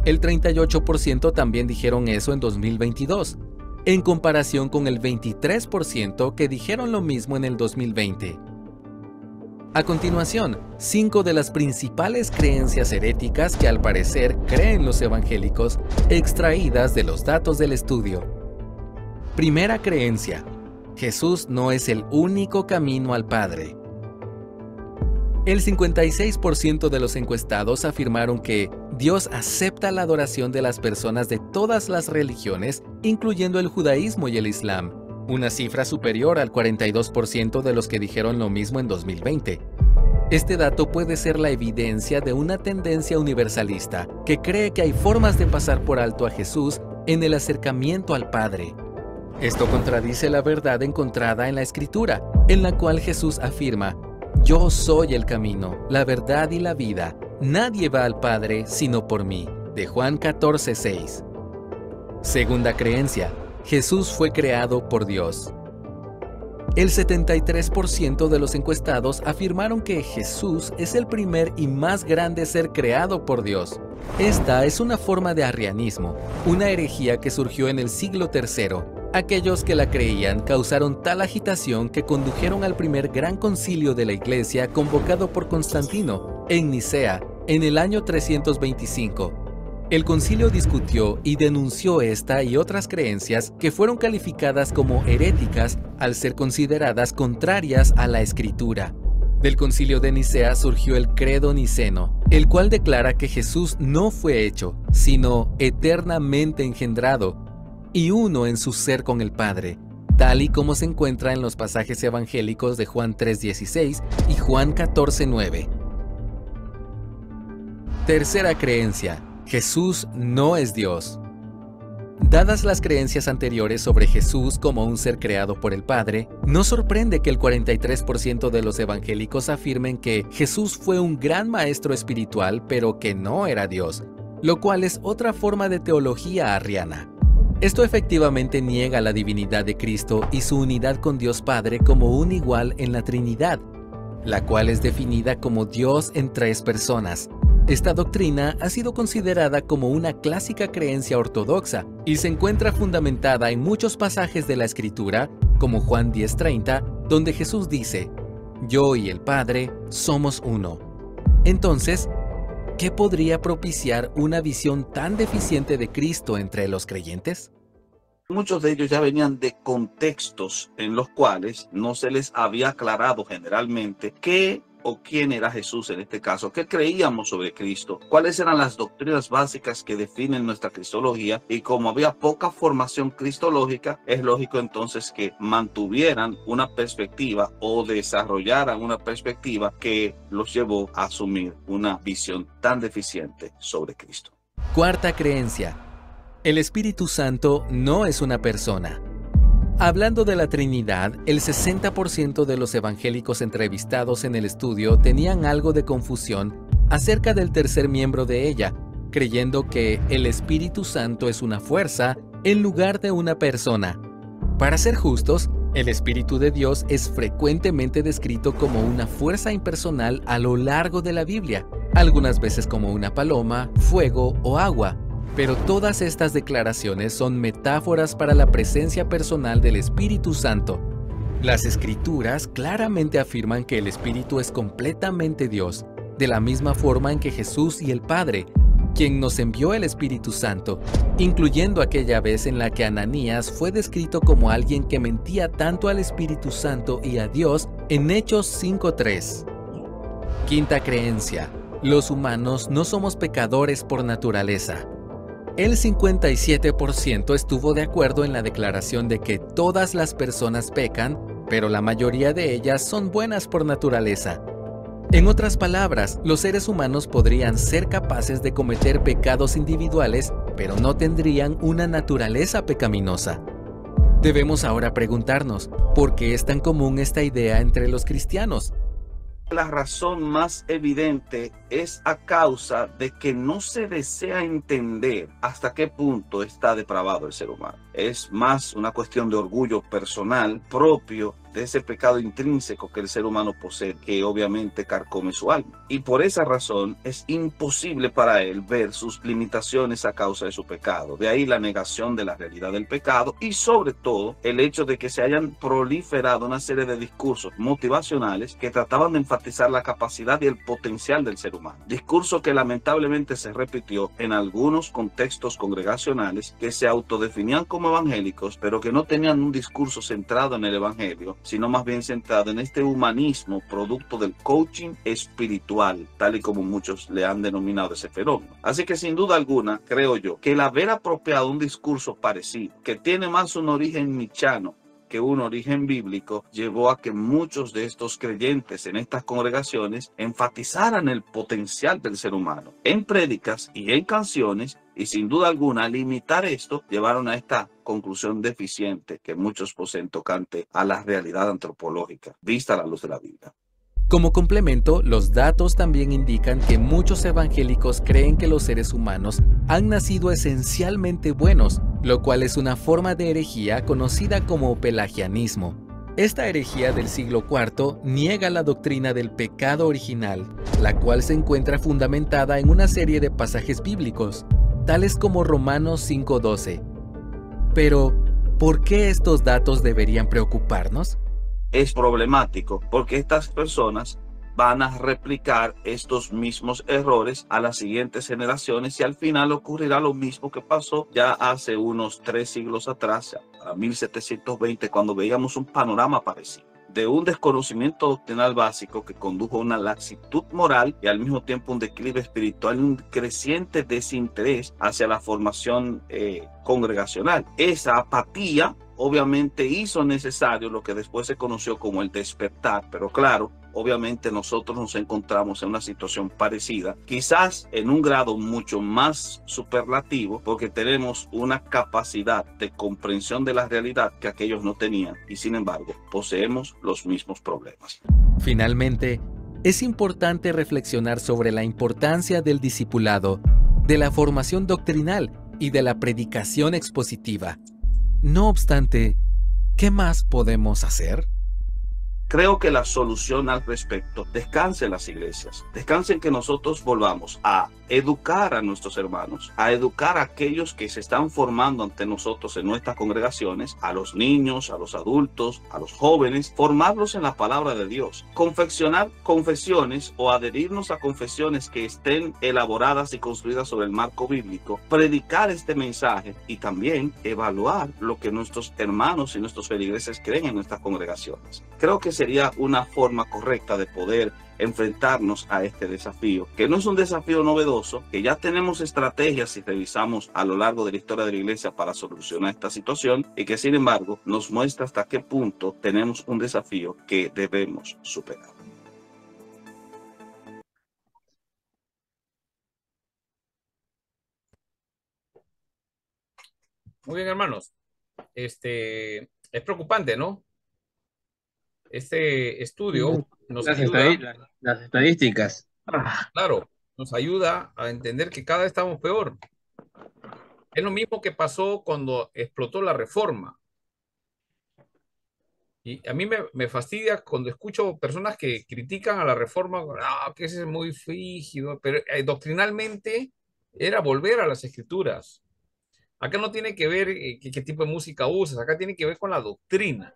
El 38% también dijeron eso en 2022, en comparación con el 23% que dijeron lo mismo en el 2020. A continuación, 5 de las principales creencias heréticas que al parecer creen los evangélicos, extraídas de los datos del estudio. Primera creencia: Jesús no es el único camino al Padre. El 56% de los encuestados afirmaron que Dios acepta la adoración de las personas de todas las religiones, incluyendo el judaísmo y el islam, una cifra superior al 42% de los que dijeron lo mismo en 2020. Este dato puede ser la evidencia de una tendencia universalista que cree que hay formas de pasar por alto a Jesús en el acercamiento al Padre. Esto contradice la verdad encontrada en la Escritura, en la cual Jesús afirma: «Yo soy el camino, la verdad y la vida. Nadie va al Padre sino por mí», de Juan 14:6. Segunda creencia: Jesús fue creado por Dios. El 73% de los encuestados afirmaron que Jesús es el primer y más grande ser creado por Dios. Esta es una forma de arrianismo, una herejía que surgió en el siglo III. Aquellos que la creían causaron tal agitación que condujeron al primer gran concilio de la Iglesia convocado por Constantino en Nicea en el año 325. El concilio discutió y denunció esta y otras creencias que fueron calificadas como heréticas al ser consideradas contrarias a la Escritura. Del concilio de Nicea surgió el credo niceno, el cual declara que Jesús no fue hecho, sino eternamente engendrado, y uno en su ser con el Padre, tal y como se encuentra en los pasajes evangélicos de Juan 3:16 y Juan 14:9. Tercera creencia: Jesús no es Dios. Dadas las creencias anteriores sobre Jesús como un ser creado por el Padre, no sorprende que el 43% de los evangélicos afirmen que Jesús fue un gran maestro espiritual, pero que no era Dios, lo cual es otra forma de teología arriana. Esto efectivamente niega la divinidad de Cristo y su unidad con Dios Padre como un igual en la Trinidad, la cual es definida como Dios en 3 personas. Esta doctrina ha sido considerada como una clásica creencia ortodoxa y se encuentra fundamentada en muchos pasajes de la Escritura, como Juan 10:30, donde Jesús dice: «Yo y el Padre somos uno». Entonces, ¿qué podría propiciar una visión tan deficiente de Cristo entre los creyentes? Muchos de ellos ya venían de contextos en los cuales no se les había aclarado generalmente qué o quién era Jesús en este caso, qué creíamos sobre Cristo, cuáles eran las doctrinas básicas que definen nuestra cristología, y como había poca formación cristológica, es lógico entonces que mantuvieran una perspectiva o desarrollaran una perspectiva que los llevó a asumir una visión tan deficiente sobre Cristo. Cuarta creencia: el Espíritu Santo no es una persona. Hablando de la Trinidad, el 60% de los evangélicos entrevistados en el estudio tenían algo de confusión acerca del tercer miembro de ella, creyendo que el Espíritu Santo es una fuerza en lugar de una persona. Para ser justos, el Espíritu de Dios es frecuentemente descrito como una fuerza impersonal a lo largo de la Biblia, algunas veces como una paloma, fuego o agua. Pero todas estas declaraciones son metáforas para la presencia personal del Espíritu Santo. Las Escrituras claramente afirman que el Espíritu es completamente Dios, de la misma forma en que Jesús y el Padre, quien nos envió el Espíritu Santo, incluyendo aquella vez en la que Ananías fue descrito como alguien que mentía tanto al Espíritu Santo y a Dios en Hechos 5:3. Quinta creencia: los humanos no somos pecadores por naturaleza. El 57% estuvo de acuerdo en la declaración de que todas las personas pecan, pero la mayoría de ellas son buenas por naturaleza. En otras palabras, los seres humanos podrían ser capaces de cometer pecados individuales, pero no tendrían una naturaleza pecaminosa. Debemos ahora preguntarnos, ¿por qué es tan común esta idea entre los cristianos? La razón más evidente es a causa de que no se desea entender hasta qué punto está depravado el ser humano. Es más una cuestión de orgullo personal propio de ese pecado intrínseco que el ser humano posee, que obviamente carcome su alma. Y por esa razón es imposible para él ver sus limitaciones a causa de su pecado. De ahí la negación de la realidad del pecado y sobre todo el hecho de que se hayan proliferado una serie de discursos motivacionales que trataban de enfatizar la capacidad y el potencial del ser humano. Discurso que lamentablemente se repitió en algunos contextos congregacionales que se autodefinían como evangélicos, pero que no tenían un discurso centrado en el evangelio, sino más bien centrado en este humanismo producto del coaching espiritual, tal y como muchos le han denominado ese fenómeno. Así que sin duda alguna, creo yo, que el haber apropiado un discurso parecido, que tiene más un origen nichano que un origen bíblico, llevó a que muchos de estos creyentes en estas congregaciones enfatizaran el potencial del ser humano en prédicas y en canciones, y sin duda alguna limitar esto llevaron a esta conclusión deficiente que muchos poseen tocante a la realidad antropológica vista a la luz de la Biblia. Como complemento, los datos también indican que muchos evangélicos creen que los seres humanos han nacido esencialmente buenos, lo cual es una forma de herejía conocida como pelagianismo. Esta herejía del siglo IV niega la doctrina del pecado original, la cual se encuentra fundamentada en una serie de pasajes bíblicos, tales como Romanos 5:12. Pero, ¿por qué estos datos deberían preocuparnos? Es problemático porque estas personas van a replicar estos mismos errores a las siguientes generaciones y al final ocurrirá lo mismo que pasó ya hace unos 3 siglos atrás, a 1720, cuando veíamos un panorama parecido de un desconocimiento doctrinal básico que condujo a una laxitud moral y al mismo tiempo un declive espiritual y un creciente desinterés hacia la formación congregacional. Esa apatía obviamente hizo necesario lo que después se conoció como el despertar, pero claro, obviamente nosotros nos encontramos en una situación parecida, quizás en un grado mucho más superlativo, porque tenemos una capacidad de comprensión de la realidad que aquellos no tenían y sin embargo poseemos los mismos problemas. Finalmente, es importante reflexionar sobre la importancia del discipulado, de la formación doctrinal y de la predicación expositiva. No obstante, ¿qué más podemos hacer? Creo que la solución al respecto descansa en las iglesias, descansa en que nosotros volvamos a educar a nuestros hermanos, a educar a aquellos que se están formando ante nosotros en nuestras congregaciones, a los niños, a los adultos, a los jóvenes, formarlos en la palabra de Dios, confeccionar confesiones o adherirnos a confesiones que estén elaboradas y construidas sobre el marco bíblico, predicar este mensaje y también evaluar lo que nuestros hermanos y nuestros feligreses creen en nuestras congregaciones. Creo que sería una forma correcta de poder enfrentarnos a este desafío, que no es un desafío novedoso, que ya tenemos estrategias si revisamos a lo largo de la historia de la iglesia para solucionar esta situación y que sin embargo nos muestra hasta qué punto tenemos un desafío que debemos superar. Muy bien, hermanos. Es preocupante, ¿no? Este estudio nos ayuda, Las estadísticas. claro, nos ayuda a entender que cada vez estamos peor. Es lo mismo que pasó cuando explotó la Reforma. Y a mí me fastidia cuando escucho personas que critican a la Reforma, que ese es muy frígido, pero doctrinalmente era volver a las Escrituras. Acá no tiene que ver qué tipo de música usas, acá tiene que ver con la doctrina.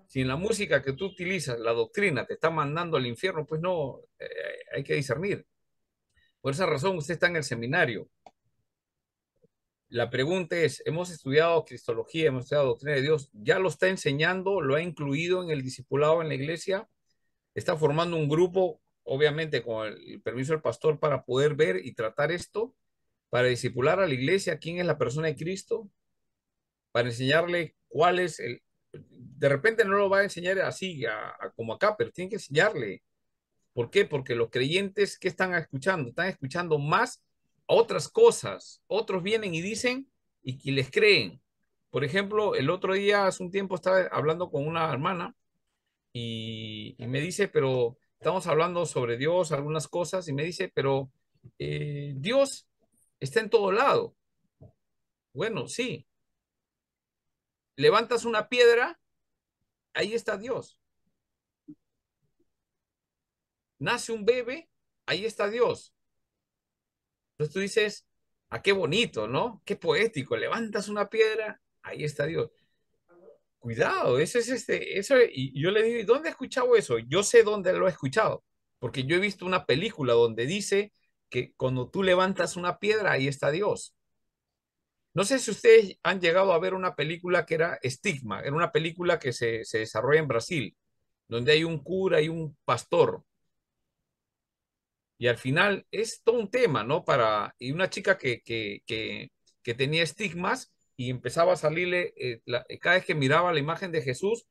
Si en la música que tú utilizas, la doctrina te está mandando al infierno, pues no, hay que discernir. Por esa razón usted está en el seminario. La pregunta es, hemos estudiado Cristología, hemos estudiado Doctrina de Dios, ¿ya lo está enseñando, lo ha incluido en el discipulado en la iglesia? ¿Está formando un grupo, obviamente con el permiso del pastor, para poder ver y tratar esto? ¿Para discipular a la iglesia quién es la persona de Cristo? ¿Para enseñarle cuál es de repente no lo va a enseñar así como acá, pero tiene que enseñarle ¿Por qué? Porque los creyentes, ¿qué están escuchando? Están escuchando más otras cosas. Otros vienen y dicen y les creen. Por ejemplo, el otro día, hace un tiempo, estaba hablando con una hermana y me dice, pero estamos hablando sobre Dios, algunas cosas, y me dice, pero Dios está en todo lado. Bueno, sí. Levantas una piedra, ahí está Dios. Nace un bebé, ahí está Dios. Entonces tú dices, ah, qué bonito, ¿no? Qué poético. Levantas una piedra, ahí está Dios. Cuidado, eso es eso, y yo le digo, ¿y dónde he escuchado eso? Yo sé dónde lo he escuchado, porque yo he visto una película donde dice que cuando tú levantas una piedra, ahí está Dios. No sé si ustedes han llegado a ver una película que era Estigma, era una película que se desarrolla en Brasil, donde hay un cura y un pastor. Y al final es todo un tema, ¿no? Y una chica que tenía estigmas y empezaba a salirle, cada vez que miraba la imagen de Jesús,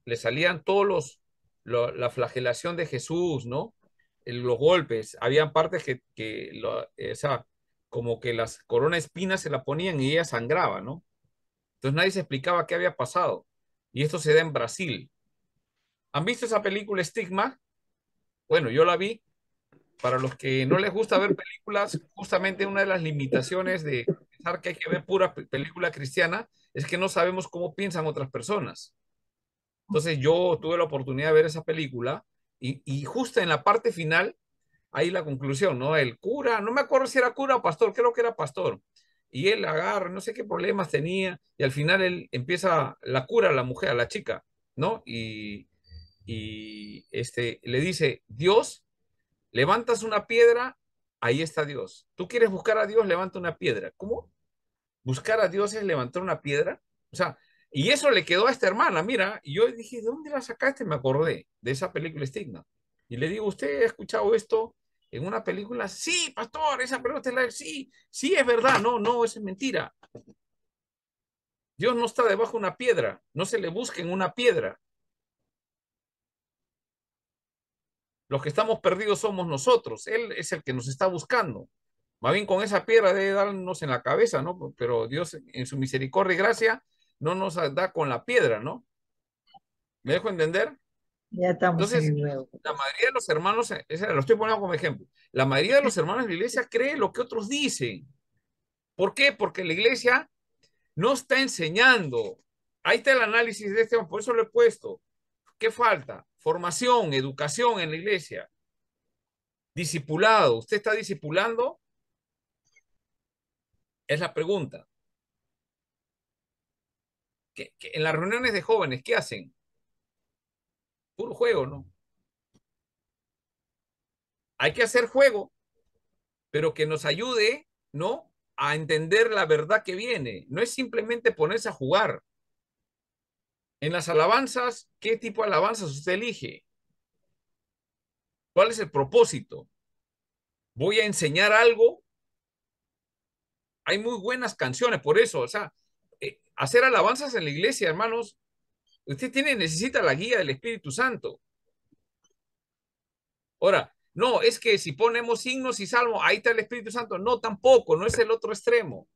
le salían todos la flagelación de Jesús, ¿no? Los golpes. Habían partes o sea, como que las coronas espinas se la ponían y ella sangraba, ¿no? Entonces nadie se explicaba qué había pasado. Y esto se da en Brasil. ¿Han visto esa película Estigma? Bueno, yo la vi. Para los que no les gusta ver películas, justamente una de las limitaciones de pensar que hay que ver pura película cristiana es que no sabemos cómo piensan otras personas. Entonces yo tuve la oportunidad de ver esa película y justo en la parte final, ahí la conclusión, ¿no? El cura, no me acuerdo si era cura o pastor, creo que era pastor. Y él agarra, no sé qué problemas tenía, y al final él empieza, la cura a la mujer, a la chica, ¿no? Le dice, Dios. Levantas una piedra, ahí está Dios. ¿Tú quieres buscar a Dios? Levanta una piedra. ¿Cómo? ¿Buscar a Dios es levantar una piedra? O sea, y eso le quedó a esta hermana, mira, y yo dije, ¿de dónde la sacaste? Me acordé de esa película Estigma. Y le digo, ¿usted ha escuchado esto en una película? Sí, pastor, esa película es la... Sí, sí, es verdad, no, no, eso es mentira. Dios no está debajo de una piedra, no se le busca en una piedra. Los que estamos perdidos somos nosotros. Él es el que nos está buscando. Más bien con esa piedra debe darnos en la cabeza, ¿no? Pero Dios en su misericordia y gracia no nos da con la piedra, ¿no? ¿Me dejo entender? Ya estamos Entonces, en nuevo. la mayoría de los hermanos, lo estoy poniendo como ejemplo, la mayoría de los hermanos de la iglesia cree lo que otros dicen. ¿Por qué? Porque la iglesia no está enseñando. Ahí está el análisis de este, por eso lo he puesto. ¿Qué falta? Formación, educación en la iglesia. Discipulado. ¿Usted está discipulando? Es la pregunta. En las reuniones de jóvenes, ¿qué hacen? Puro juego, ¿no? Hay que hacer juego, pero que nos ayude, ¿no? A entender la verdad que viene. No es simplemente ponerse a jugar. En las alabanzas, ¿qué tipo de alabanzas usted elige? ¿Cuál es el propósito? ¿Voy a enseñar algo? Hay muy buenas canciones, por eso, o sea, hacer alabanzas en la iglesia, hermanos, usted necesita la guía del Espíritu Santo. Ahora, no, es que si ponemos himnos y salmos, ahí está el Espíritu Santo. No, tampoco, no es el otro extremo.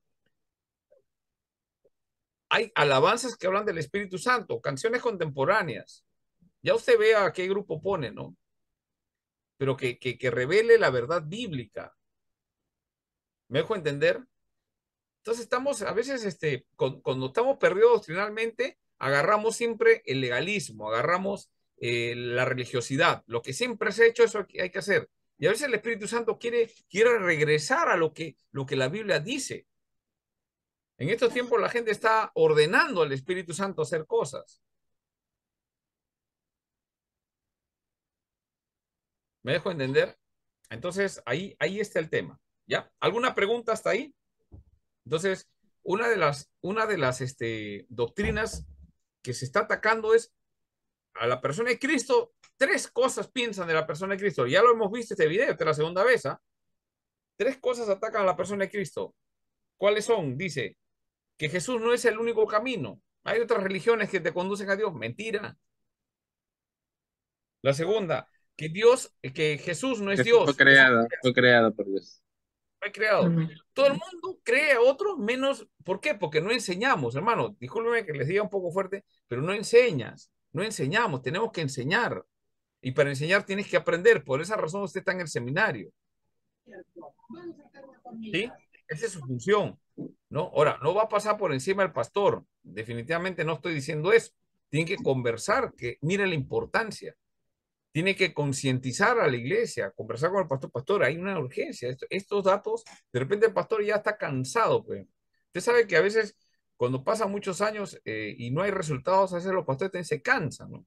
Hay alabanzas que hablan del Espíritu Santo, canciones contemporáneas. Ya usted vea a qué grupo pone, ¿no? Pero que revele la verdad bíblica. ¿Me dejo entender? Entonces estamos, a veces, cuando estamos perdidos doctrinalmente, agarramos siempre el legalismo, agarramos la religiosidad. Lo que siempre se ha hecho, eso hay que hacer. Y a veces el Espíritu Santo quiere regresar a lo que la Biblia dice. En estos tiempos la gente está ordenando al Espíritu Santo a hacer cosas. ¿Me dejo entender? Entonces, ahí está el tema. ¿Ya? ¿Alguna pregunta hasta ahí? Entonces, una de las doctrinas que se está atacando es a la persona de Cristo. Tres cosas piensan de la persona de Cristo. Ya lo hemos visto este video, esta es la segunda vez. ¿Ah? Tres cosas atacan a la persona de Cristo. ¿Cuáles son? Dice que Jesús no es el único camino. Hay otras religiones que te conducen a Dios. Mentira. La segunda, que Jesús no es Jesús Dios, fue creado por Dios. fue creado. Ujú. Todo el mundo cree a otro menos, ¿por qué? Porque no enseñamos, hermano. Discúlpeme que les diga un poco fuerte, pero no enseñas, no enseñamos, tenemos que enseñar. Y para enseñar tienes que aprender, por esa razón usted está en el seminario. ¿Sí? Esa es su función, ¿no? Ahora, no va a pasar por encima del pastor, definitivamente no estoy diciendo eso. Tiene que conversar, que mire la importancia. Tiene que concientizar a la iglesia, conversar con el pastor. Pastor, hay una urgencia. Estos datos, de repente el pastor ya está cansado, pues. Usted sabe que a veces, cuando pasan muchos años y no hay resultados, a veces los pastores también se cansan, ¿no?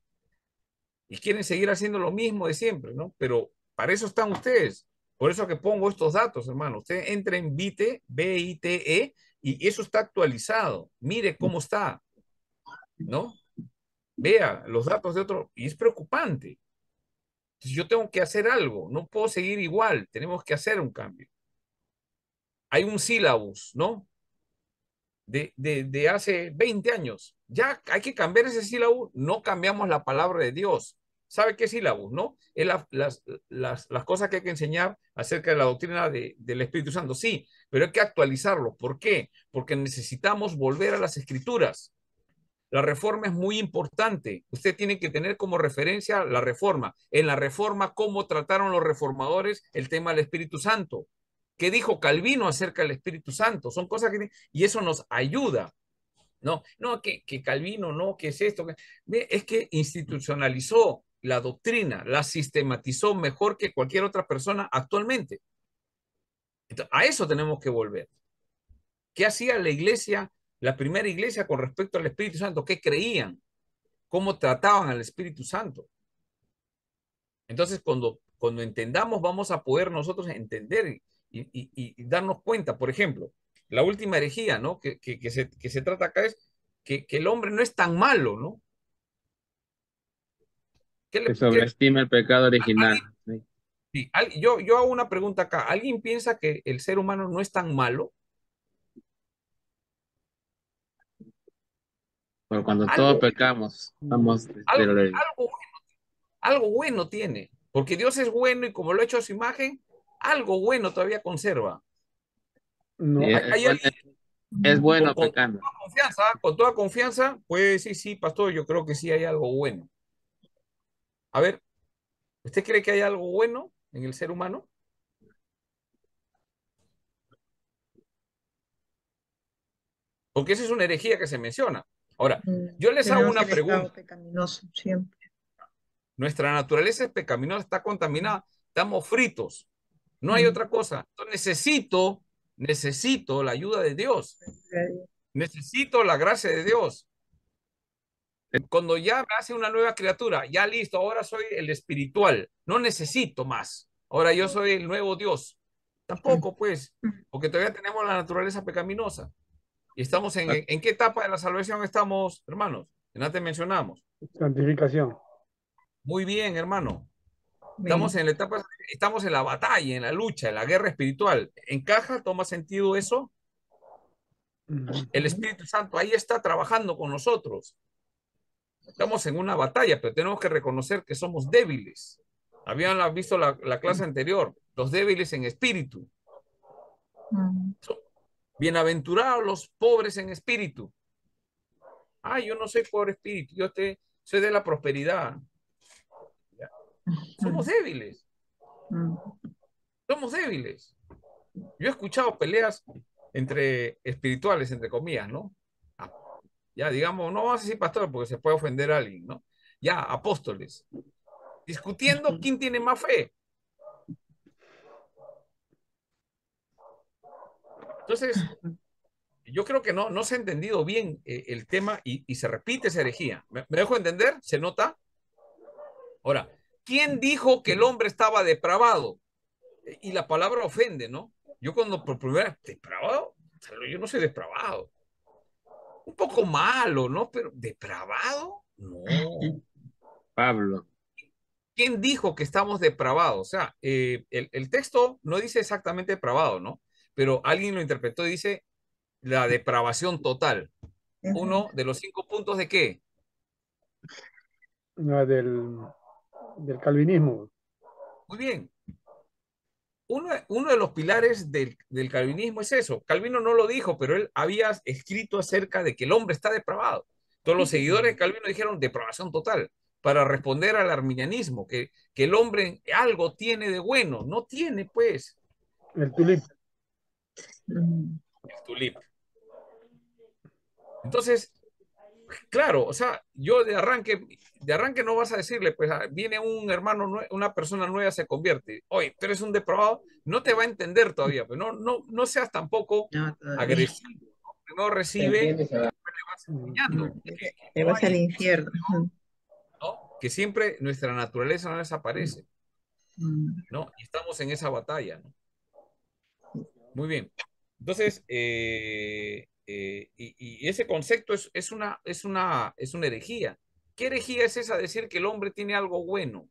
Y quieren seguir haciendo lo mismo de siempre, ¿no? Pero para eso están ustedes. Por eso que pongo estos datos, hermano. Usted entra en Vite, BITE, y eso está actualizado. Mire cómo está, ¿no? Vea los datos de otro, y es preocupante. Entonces yo tengo que hacer algo, no puedo seguir igual, tenemos que hacer un cambio. Hay un sílabus, ¿no? De hace 20 años. Ya hay que cambiar ese sílabus, no cambiamos la palabra de Dios. ¿Sabe qué sílabus, no? Es las cosas que hay que enseñar acerca de la doctrina del Espíritu Santo, sí, pero hay que actualizarlo. ¿Por qué? Porque necesitamos volver a las Escrituras. La reforma es muy importante. Usted tiene que tener como referencia la reforma. En la reforma, cómo trataron los reformadores el tema del Espíritu Santo. ¿Qué dijo Calvino acerca del Espíritu Santo? Son cosas que... Y eso nos ayuda. No, no, que Calvino, no, que es esto. Es que institucionalizó la doctrina, la sistematizó mejor que cualquier otra persona actualmente. Entonces, a eso tenemos que volver. ¿Qué hacía la iglesia, la primera iglesia con respecto al Espíritu Santo? ¿Qué creían? ¿Cómo trataban al Espíritu Santo? Entonces, cuando entendamos, vamos a poder nosotros entender y darnos cuenta. Por ejemplo, la última herejía, ¿no? Que se trata acá es que el hombre no es tan malo, ¿no? Se sobreestima el pecado original. Sí. Sí, yo hago una pregunta acá. ¿Alguien piensa que el ser humano no es tan malo? Pero cuando todos Algo, pecamos, estamos algo, algo bueno tiene, porque Dios es bueno y como lo ha hecho a su imagen, algo bueno todavía conserva. No, Hay alguien es bueno con pecando. con toda confianza, puede decir, sí, pastor, yo creo que sí hay algo bueno. A ver, ¿usted cree que hay algo bueno en el ser humano? Porque esa es una herejía que se menciona. Ahora, yo les hago Tenemos una el estado pregunta. pecaminoso siempre. Nuestra naturaleza es pecaminosa, está contaminada, estamos fritos. No hay otra cosa. Entonces necesito la ayuda de Dios. Necesito la gracia de Dios. Cuando ya me hace una nueva criatura, ya listo, ahora soy el espiritual. No necesito más. Ahora yo soy el nuevo Dios. Tampoco, pues, porque todavía tenemos la naturaleza pecaminosa. ¿Y estamos en qué etapa de la salvación estamos, hermanos? Que antes mencionamos. santificación. Muy bien, hermano. Estamos Bien. en la etapa, estamos en la batalla, en la lucha, en la guerra espiritual. ¿Encaja? ¿Toma sentido eso? El Espíritu Santo ahí está trabajando con nosotros. Estamos en una batalla, pero tenemos que reconocer que somos débiles. Habían visto la clase anterior, los débiles en espíritu. Bienaventurados los pobres en espíritu. Yo no soy pobre espíritu, soy de la prosperidad. Somos débiles. Somos débiles. Yo he escuchado peleas entre espirituales, entre comillas, ¿no? Ya, digamos, no vamos a decir pastor porque se puede ofender a alguien, ¿no? Ya, apóstoles, discutiendo quién tiene más fe. Entonces, yo creo que no se ha entendido bien el tema y se repite esa herejía. ¿Me dejo entender? ¿Se nota? Ahora, ¿quién dijo que el hombre estaba depravado? Y la palabra ofende, ¿no? Yo cuando por primera vez, ¿depravado? Yo no soy depravado. Un poco malo, ¿no? Pero ¿depravado? No. Pablo. ¿Quién dijo que estamos depravados? O sea, el texto no dice exactamente depravado, ¿no? Pero alguien lo interpretó y dice la depravación total. Uno de los 5 puntos de qué? No, del calvinismo. Muy bien. Uno de los pilares del calvinismo es eso. Calvino no lo dijo, pero él había escrito acerca de que el hombre está depravado. Todos los seguidores de Calvino dijeron depravación total, para responder al arminianismo, que el hombre algo tiene de bueno. No tiene, pues, El tulip. Mm. el tulip. Entonces, claro, o sea, yo de arranque no vas a decirle, pues viene un hermano, una persona nueva se convierte. Oye, tú eres un depravado, no te va a entender todavía, pero no seas tampoco No, todavía. agresivo. Primero ¿Se recibe, entiende? Se va. después le vas enseñando. Te vas al infierno. ¿No? Que siempre nuestra naturaleza no desaparece, Mm. ¿no? Y estamos en esa batalla, ¿no? Muy bien. Entonces, y ese concepto es una herejía. ¿Qué herejía es esa decir que el hombre tiene algo bueno?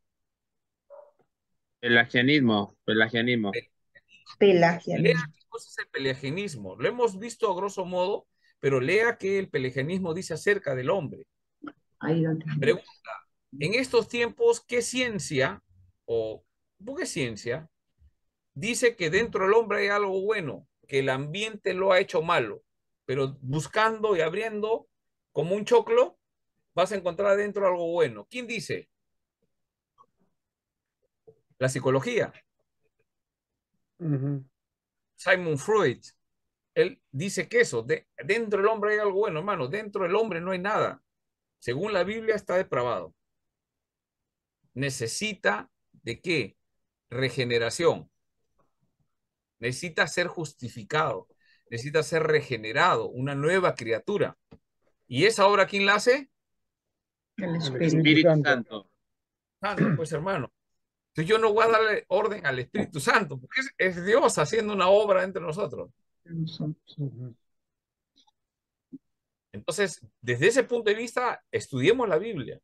Pelagianismo, pelagianismo. Lea Pelagianismo. qué cosa es el pelagianismo. Lo hemos visto a grosso modo, pero lea qué el pelagianismo dice acerca del hombre. Ahí donde. Pregunta, en estos tiempos, ¿qué ciencia o qué ciencia dice que dentro del hombre hay algo bueno, que el ambiente lo ha hecho malo, pero buscando y abriendo como un choclo, vas a encontrar dentro algo bueno? ¿Quién dice? La psicología. Ujú. Sigmund Freud. Él dice que eso, dentro del hombre hay algo bueno, hermano, dentro del hombre no hay nada. Según la Biblia está depravado. Necesita ¿de qué? Regeneración. Necesita ser justificado. Necesita ser regenerado, una nueva criatura. ¿Y esa obra quién la hace? El El espíritu. Espíritu Santo. Santo. Santo, pues hermano. Entonces yo no voy a darle orden al Espíritu Santo, porque es Dios haciendo una obra entre nosotros. Ujú. Entonces, desde ese punto de vista, estudiemos la Biblia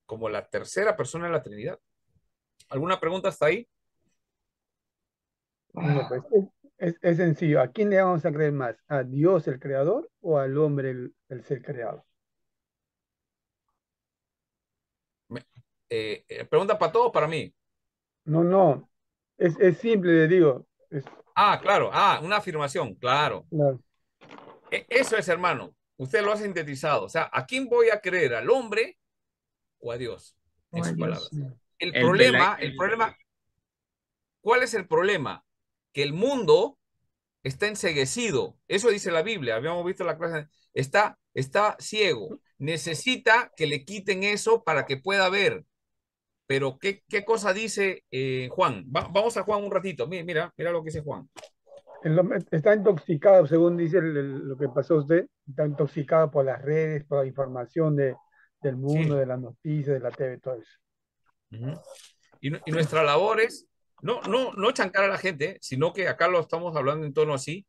como la tercera persona de la Trinidad. ¿Alguna pregunta hasta ahí? No, pues es sencillo. ¿A quién le vamos a creer más? ¿A Dios el creador o al hombre el ser creado? Pregunta para todos, para mí. No, no. Es simple, le digo. Claro. Una afirmación, claro. Claro. Eso es, hermano. Usted lo ha sintetizado. O sea, ¿a quién voy a creer? ¿Al hombre o a Dios? En O a sus Dios. palabras. El El problema, pela- ¿cuál es el problema? Que el mundo está enceguecido. Eso dice la Biblia. Habíamos visto la clase. Está ciego. Necesita que le quiten eso para que pueda ver. Pero, ¿qué cosa dice Juan? Vamos a Juan un ratito. Mira lo que dice Juan. El hombre está intoxicado, según dice lo que pasó a usted. Está intoxicado por las redes, por la información del mundo, Sí. de las noticias, de la TV, todo eso. Ujú. Y nuestra labor es no chancar a la gente, sino que acá lo estamos hablando en tono así.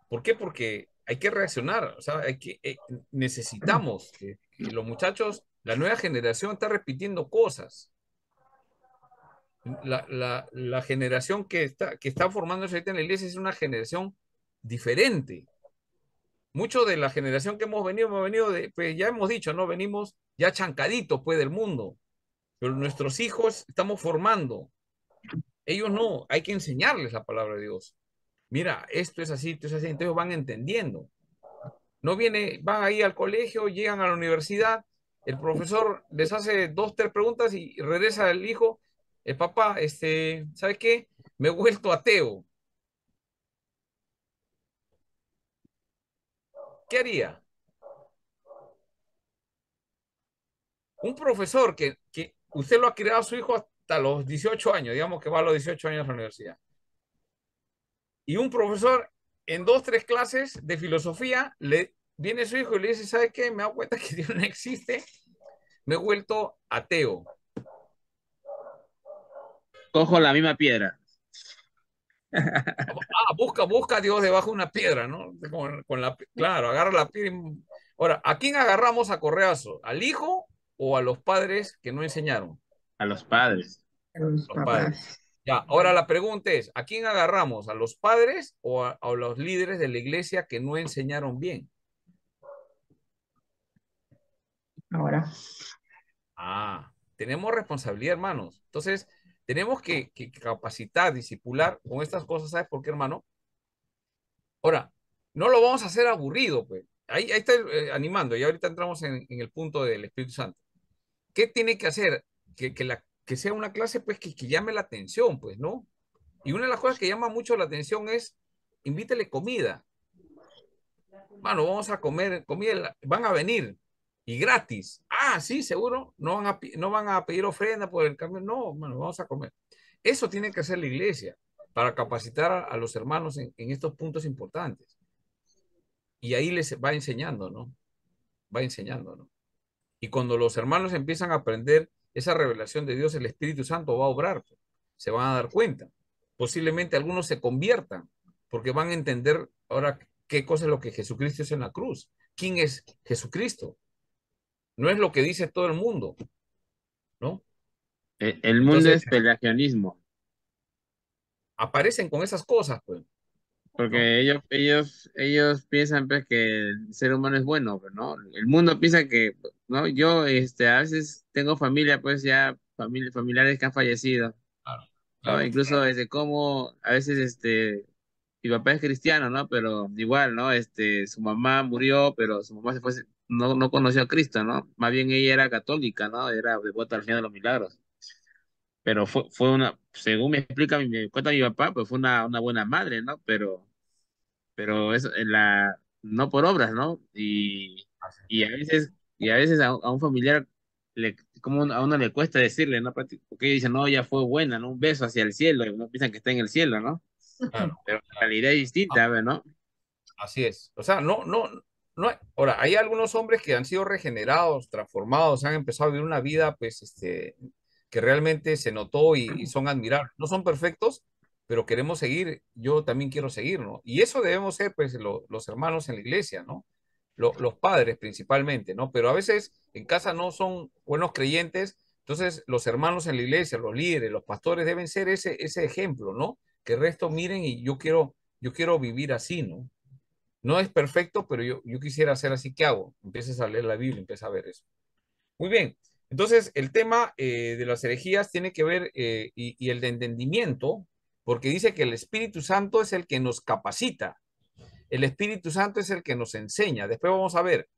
¿Por qué? Porque hay que reaccionar. O sea, necesitamos que los muchachos, la nueva generación está repitiendo cosas. La generación que está formándose ahorita en la iglesia es una generación diferente. Mucho de la generación que hemos venido pues ya hemos dicho, ¿no? Venimos ya chancaditos, pues, del mundo. Pero nuestros hijos estamos formando. Ellos no, hay que enseñarles la palabra de Dios. Mira, esto es así, entonces van entendiendo. No van ahí al colegio, llegan a la universidad, el profesor les hace 2, 3 preguntas y regresa el hijo, el papá, ¿sabe qué? Me he vuelto ateo. ¿Qué haría? Un profesor que usted lo ha criado a su hijo hasta los 18 años, digamos que va a los 18 años a la universidad. Y un profesor en 2, 3 clases de filosofía le viene su hijo y le dice, ¿sabe qué? Me he dado cuenta que Dios no existe, me he vuelto ateo. Cojo la misma piedra. Busca a Dios debajo de una piedra, ¿no? Claro, agarra la piedra. Ahora, ¿a quién agarramos a correazo? ¿Al hijo o a los padres que no enseñaron? A los padres. Los Los padres. papás. Ya, ahora la pregunta es, ¿a quién agarramos? ¿A los padres o a los líderes de la iglesia que no enseñaron bien? Ahora. Tenemos responsabilidad, hermanos. Entonces, tenemos que capacitar, discipular con estas cosas. ¿Sabes por qué, hermano? Ahora, no lo vamos a hacer aburrido, pues. Ahí está animando, y ahorita entramos en el punto del Espíritu Santo. ¿Qué tiene que hacer? Que sea una clase, pues, que llame la atención, pues, ¿no? Y una de las cosas que llama mucho la atención es, invítele comida. Mano, vamos a comer comida, van a venir, y gratis. Ah, sí, seguro, no van a pedir ofrenda por el cambio. No, mano, vamos a comer. Eso tiene que hacer la iglesia para capacitar a los hermanos en estos puntos importantes. Y ahí les va enseñando, ¿no? Va enseñando, ¿no? Y cuando los hermanos empiezan a aprender esa revelación de Dios, el Espíritu Santo va a obrar, pues. Se van a dar cuenta. Posiblemente algunos se conviertan, porque van a entender ahora qué cosa es lo que Jesucristo hizo en la cruz. ¿Quién es Jesucristo? No es lo que dice todo el mundo, ¿no? El mundo Entonces, es pelagianismo, aparecen con esas cosas, pues, ¿no? porque ellos piensan pues que el ser humano es bueno, pues, ¿no? El mundo piensa que, ¿no? Yo, a veces tengo familia, pues ya familiares que han fallecido, Claro, ¿no? claro. Incluso desde cómo a veces, mi papá es cristiano, ¿no? Pero igual, ¿no? Su mamá murió, pero su mamá no conoció a Cristo, ¿no? Más bien ella era católica, ¿no? Era devota al Señor de los Milagros. Pero según me explica, me cuenta mi papá, pues fue una buena madre, ¿no? Pero eso, no por obras, ¿no? Y a veces a un familiar, como a uno le cuesta decirle, ¿no? Porque dice, no, ya fue buena, ¿no? Un beso hacia el cielo, y uno piensa que está en el cielo, ¿no? Claro, Pero la claro. realidad es distinta, ¿no? Así es. O sea, no. Ahora, hay algunos hombres que han sido regenerados, transformados, han empezado a vivir una vida, pues, que realmente se notó y son admirables. No son perfectos, pero queremos seguir. Yo también quiero seguir, ¿no? Y eso debemos ser, pues, los hermanos en la iglesia, ¿no? Los padres principalmente, ¿no? Pero a veces en casa no son buenos creyentes, entonces los hermanos en la iglesia, los líderes, los pastores deben ser ese ejemplo, ¿no? Que el resto miren y yo quiero vivir así, ¿no? No es perfecto, pero yo quisiera hacer así. ¿Qué hago? Empieces a leer la Biblia, empieza a ver eso. Muy bien. Entonces, el tema de las herejías tiene que ver, y el de entendimiento, porque dice que el Espíritu Santo es el que nos capacita. El Espíritu Santo es el que nos enseña. Después vamos a ver.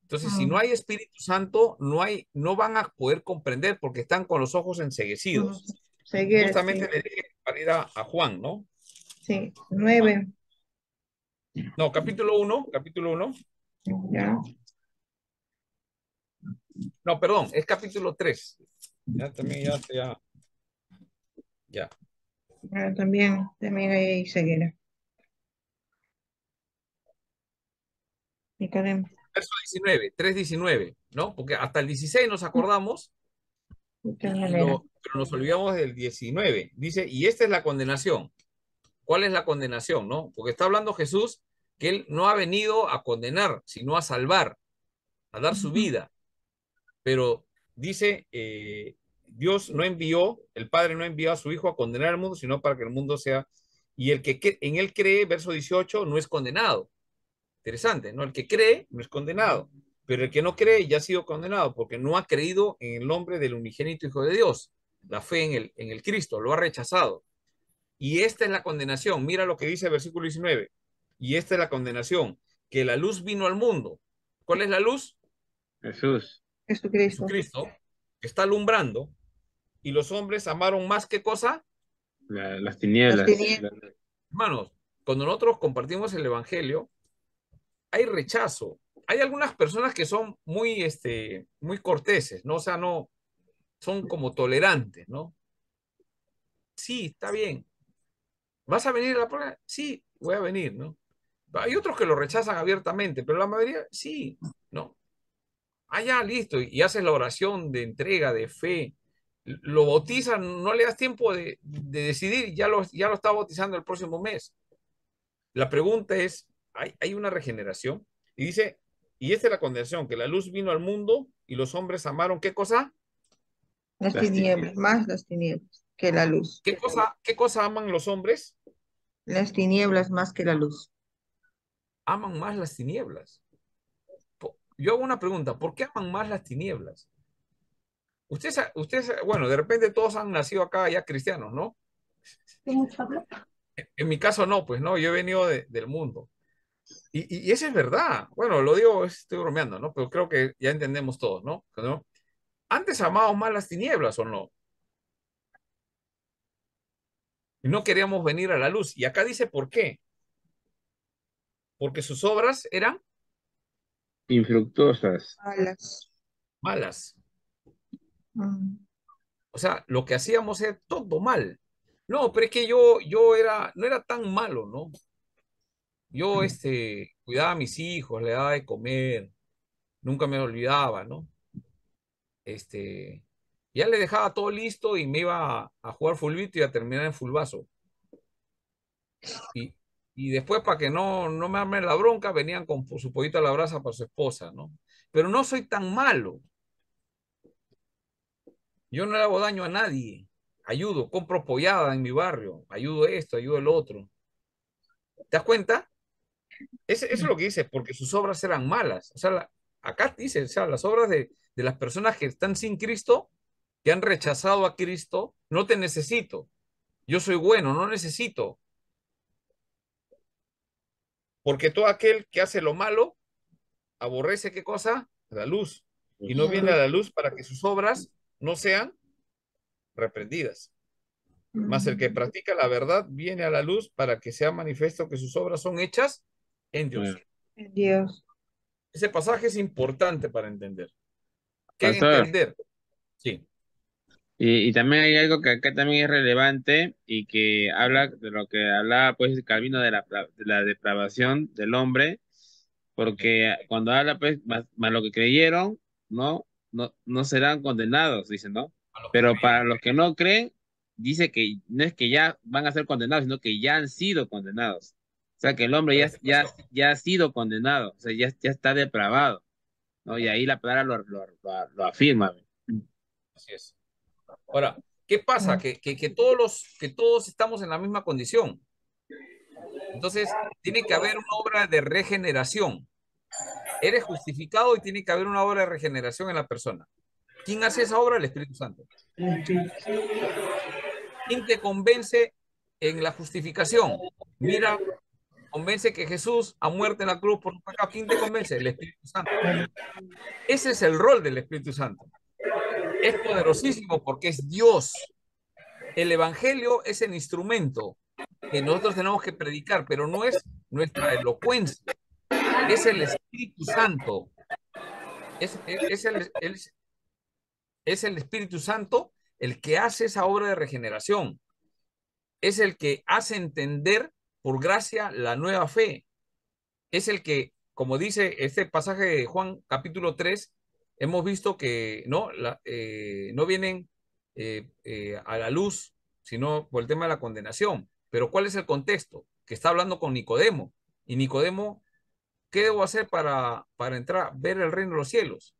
Entonces, si no hay Espíritu Santo, no van a poder comprender porque están con los ojos enceguecidos. Seguir, Justamente sí, le dije para ir a Juan, ¿no? sí, Juan. 9, No, capítulo 1. ya. No, perdón, es capítulo 3. Ya también, ya. También hay ceguera. Nicolás, Verso 19, 3:19, ¿no? Porque hasta el 16 nos acordamos, de tal manera. pero nos olvidamos del 19. Dice, y esta es la condenación. ¿Cuál es la condenación, no? Porque está hablando Jesús que él no ha venido a condenar, sino a salvar, a dar su vida. Pero dice, Dios no envió, el Padre no envió a su Hijo a condenar al mundo, sino para que el mundo sea, y el que en él cree, verso 18, no es condenado. Interesante, ¿no? El que cree no es condenado, pero el que no cree ya ha sido condenado porque no ha creído en el nombre del unigénito Hijo de Dios, la fe en el Cristo, lo ha rechazado. Y esta es la condenación. Mira lo que dice el versículo 19. Y esta es la condenación, que la luz vino al mundo. ¿Cuál es la luz? Jesús, Jesucristo. Jesucristo, que está alumbrando, y los hombres amaron más que cosa. las Las tinieblas. tinieblas. Hermanos, cuando nosotros compartimos el Evangelio, hay rechazo. Hay algunas personas que son muy corteses, ¿no? O sea, no, son como tolerantes, ¿no? Sí, está bien. ¿Vas a venir a la prueba? Sí, voy a venir, ¿no? Hay otros que lo rechazan abiertamente, pero la mayoría sí, ¿no? Ah, ya, listo, y haces la oración de entrega, de fe, lo bautizan, no le das tiempo de decidir, ya lo está bautizando el próximo mes. La pregunta es, ¿hay una regeneración? Y dice, y esta es la condenación, que la luz vino al mundo y los hombres amaron, ¿qué cosa? Las Las tinieblas, tinieblas. más las tinieblas que la luz. ¿Qué cosa aman los hombres? Las tinieblas más que la luz. Aman más las tinieblas. Yo hago una pregunta, ¿por qué aman más las tinieblas? bueno, de repente todos han nacido acá ya cristianos, ¿no? En mi caso no, pues no, yo he venido del mundo. Y eso es verdad. Bueno, lo digo, estoy bromeando, ¿no? Pero creo que ya entendemos todos, ¿no? ¿No? Antes amábamos más las tinieblas, ¿o no? Y no queríamos venir a la luz. Y acá dice por qué. Porque sus obras eran Infructuosas. Alas. malas. Mm. O sea, lo que hacíamos era todo mal. No, pero es que no era tan malo, ¿no? Yo, cuidaba a mis hijos, le daba de comer, nunca me olvidaba, ¿no? Ya le dejaba todo listo y me iba a jugar fulbito y a terminar en fulbazo. Y, y después, para que no me armen la bronca, venían con su pollito a la brasa para su esposa, ¿no? Pero no soy tan malo. Yo no le hago daño a nadie. Ayudo, compro pollada en mi barrio, ayudo esto, ayudo el otro. ¿Te das cuenta? Eso es lo que dice, porque sus obras eran malas. O sea, acá dice, o sea, las obras de las personas que están sin Cristo, que han rechazado a Cristo, no te necesito. Yo soy bueno, no necesito. Porque todo aquel que hace lo malo, aborrece qué cosa? La luz. Y no viene a la luz para que sus obras no sean reprendidas. Mas el que practica la verdad viene a la luz para que sea manifiesto que sus obras son hechas en Dios. Dios. Ese pasaje es importante para entender. ¿Qué Pastor, entender? Sí. y también hay algo que acá también es relevante y que habla de lo que hablaba pues Calvino de la depravación del hombre, porque cuando habla pues más lo que creyeron, no serán condenados, dice, ¿no? A los que Pero para creyeron. los que no creen, dice que no es que ya van a ser condenados, sino que ya han sido condenados. O sea que el hombre ya ha sido condenado, o sea, ya está depravado, ¿no? Y ahí la palabra lo afirma. Así es. Ahora, ¿qué pasa? Que todos estamos en la misma condición. Entonces, tiene que haber una obra de regeneración. Eres justificado y tiene que haber una obra de regeneración en la persona. ¿Quién hace esa obra? El Espíritu Santo. ¿Quién te convence en la justificación? Mira, convence que Jesús ha muerto en la cruz por tu pecado. ¿Quién te convence? El Espíritu Santo. Ese es el rol del Espíritu Santo. Es poderosísimo porque es Dios. El Evangelio es el instrumento que nosotros tenemos que predicar, pero no es nuestra elocuencia. Es el Espíritu Santo. Es el Espíritu Santo el que hace esa obra de regeneración. Es el que hace entender por gracia la nueva fe. Es el que, como dice este pasaje de Juan capítulo 3, hemos visto que no vienen a la luz, sino por el tema de la condenación. Pero ¿cuál es el contexto? Que está hablando con Nicodemo. Y Nicodemo, ¿qué debo hacer para entrar, ver el reino de los cielos?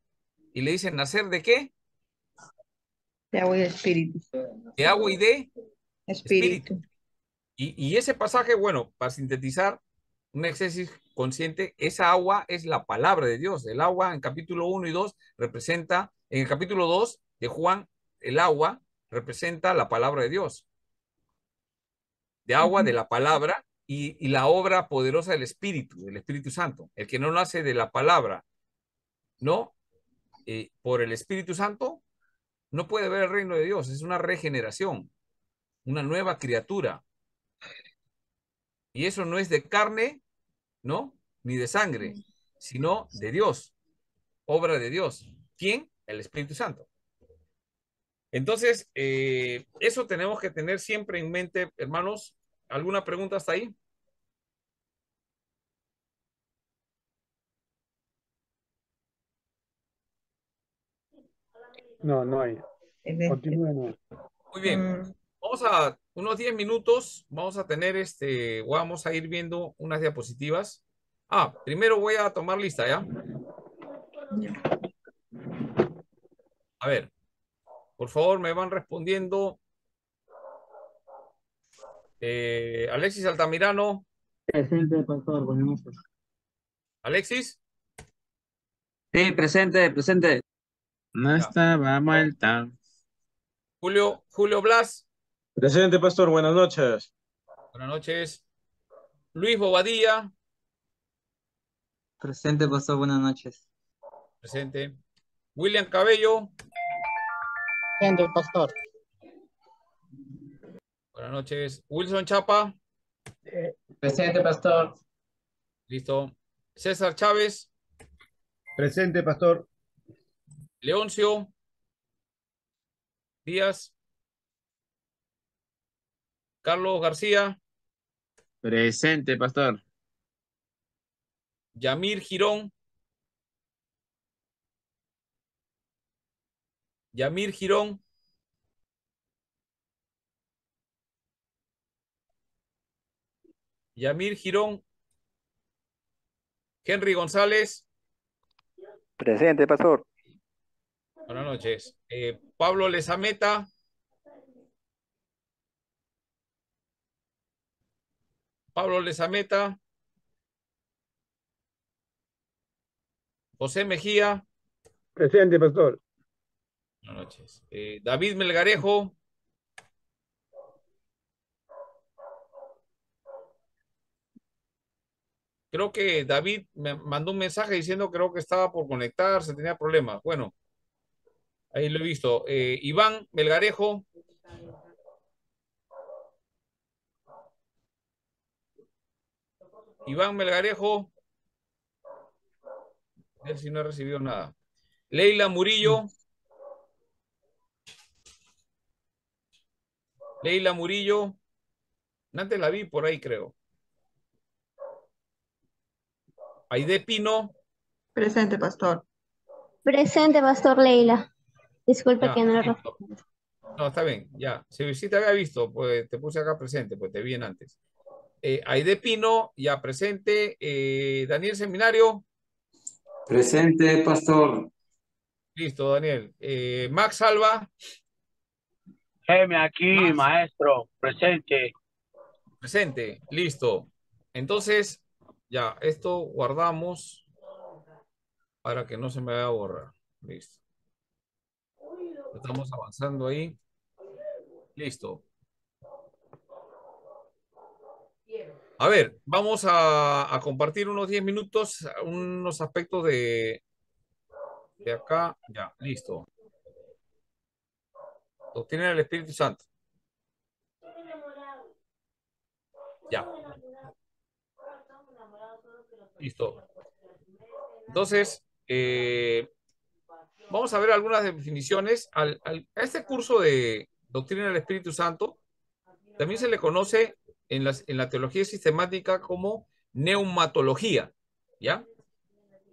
Y le dicen, ¿nacer de qué? De agua y de espíritu. De agua y de espíritu. Espíritu. Y ese pasaje, bueno, para sintetizar, un exégesis consciente, esa agua es la palabra de Dios. El agua en capítulo 1 y 2 representa, en el capítulo 2 de Juan, el agua representa la palabra de Dios. De agua, de la palabra y la obra poderosa del Espíritu Santo. El que no nace de la palabra, ¿no? Por el Espíritu Santo, no puede ver el reino de Dios. Es una regeneración, una nueva criatura. Y eso no es de carne, ¿no? Ni de sangre, sino de Dios, obra de Dios. ¿Quién? El Espíritu Santo. Entonces, eso tenemos que tener siempre en mente, hermanos. ¿Alguna pregunta hasta ahí? No, no hay. Continúen. Muy bien. Vamos a unos 10 minutos, vamos a tener vamos a ir viendo unas diapositivas. Primero voy a tomar lista, ¿ya? A ver, por favor, me van respondiendo. Alexis Altamirano. Presente, pastor, buenas noches. Alexis. Sí, presente. No Ya. estaba muerta. Julio Blas, Presente, pastor, buenas noches. buenas noches. Luis Bobadilla, Presente, pastor, buenas noches. presente. William Cabello, Presente, pastor. buenas noches. Wilson Chapa, Presente, pastor. listo. César Chávez, Presente, pastor. Leoncio Díaz, Carlos García, Presente, pastor. Yamir Girón, Yamir Girón, Yamir Girón, Henry González, Presente, pastor. buenas noches. Pablo Lezameta, Pablo Lezameta, José Mejía, Presente, pastor. buenas noches. David Melgarejo, creo que David me mandó un mensaje diciendo creo que estaba por conectarse, tenía problemas. Bueno, ahí lo he visto. Iván Melgarejo, Iván Melgarejo, él sí no ha recibido nada. Leila Murillo, Leila Murillo, antes la vi por ahí creo. Aide Pino, Presente, pastor. Presente, pastor Leila. Disculpe ya, que no lo listo. No, está bien, ya. Si te había visto, pues te puse acá presente, pues te vi en antes. Aide Pino, ya presente. Daniel Seminario, Presente, pastor. listo, Daniel. Max Alba, Heme aquí, Max, maestro, presente. presente, listo. Entonces, ya, esto guardamos para que no se me vaya a borrar. Listo. Estamos avanzando ahí. Listo. A ver, vamos a compartir unos 10 minutos, unos aspectos de acá. Ya, listo. Doctrina del Espíritu Santo. Ya. Listo. Entonces, vamos a ver algunas definiciones. A este curso de Doctrina del Espíritu Santo también se le conoce en la teología sistemática como neumatología. ¿Ya?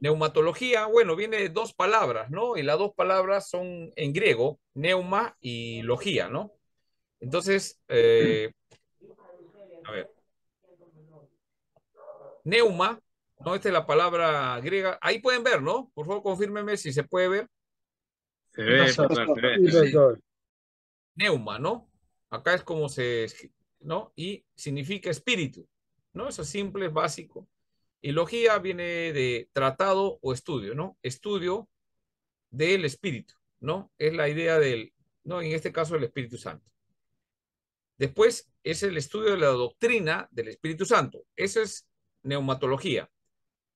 Neumatología, bueno, viene de dos palabras, ¿no? Y las dos palabras son en griego, neuma y logía, ¿no? Entonces, a ver, neuma, ¿no? Esta es la palabra griega. Ahí pueden ver, ¿no? Por favor, confírmenme si se puede ver. Se ve, pastor, se ve. Sí, pastor. Neuma, ¿no? Acá es como ¿no? Y significa espíritu, ¿no? Eso es simple, es básico. Y logía viene de tratado o estudio, ¿no? Estudio del espíritu, ¿no? Es la idea del, ¿no? En este caso, el Espíritu Santo. Después es el estudio de la doctrina del Espíritu Santo. Eso es neumatología.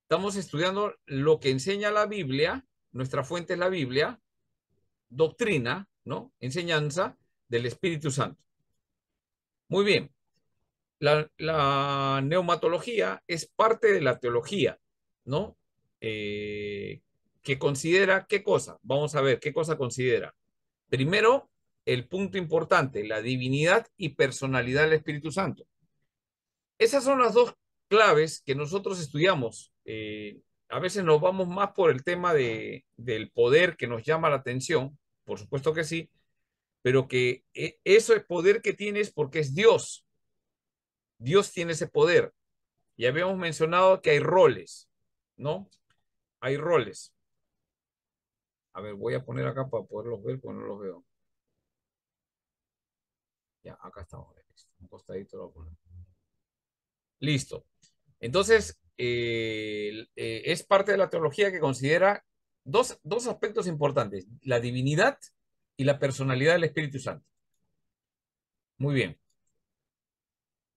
Estamos estudiando lo que enseña la Biblia, nuestra fuente es la Biblia, doctrina, ¿no? Enseñanza del Espíritu Santo. Muy bien. La neumatología es parte de la teología, ¿no? Que considera qué cosa. Vamos a ver qué cosa considera. Primero, el punto importante, la divinidad y personalidad del Espíritu Santo. Esas son las dos claves que nosotros estudiamos. A veces nos vamos más por el tema del poder que nos llama la atención, por supuesto que sí, pero que eso es poder que tienes porque es Dios. Dios tiene ese poder. Ya habíamos mencionado que hay roles, ¿no? Hay roles. A ver, voy a poner acá para poderlos ver porque no los veo. Ya, acá estamos. Un costadito lo voy a poner. Listo. Entonces, es parte de la teología que considera dos aspectos importantes, la divinidad y la personalidad del Espíritu Santo. Muy bien.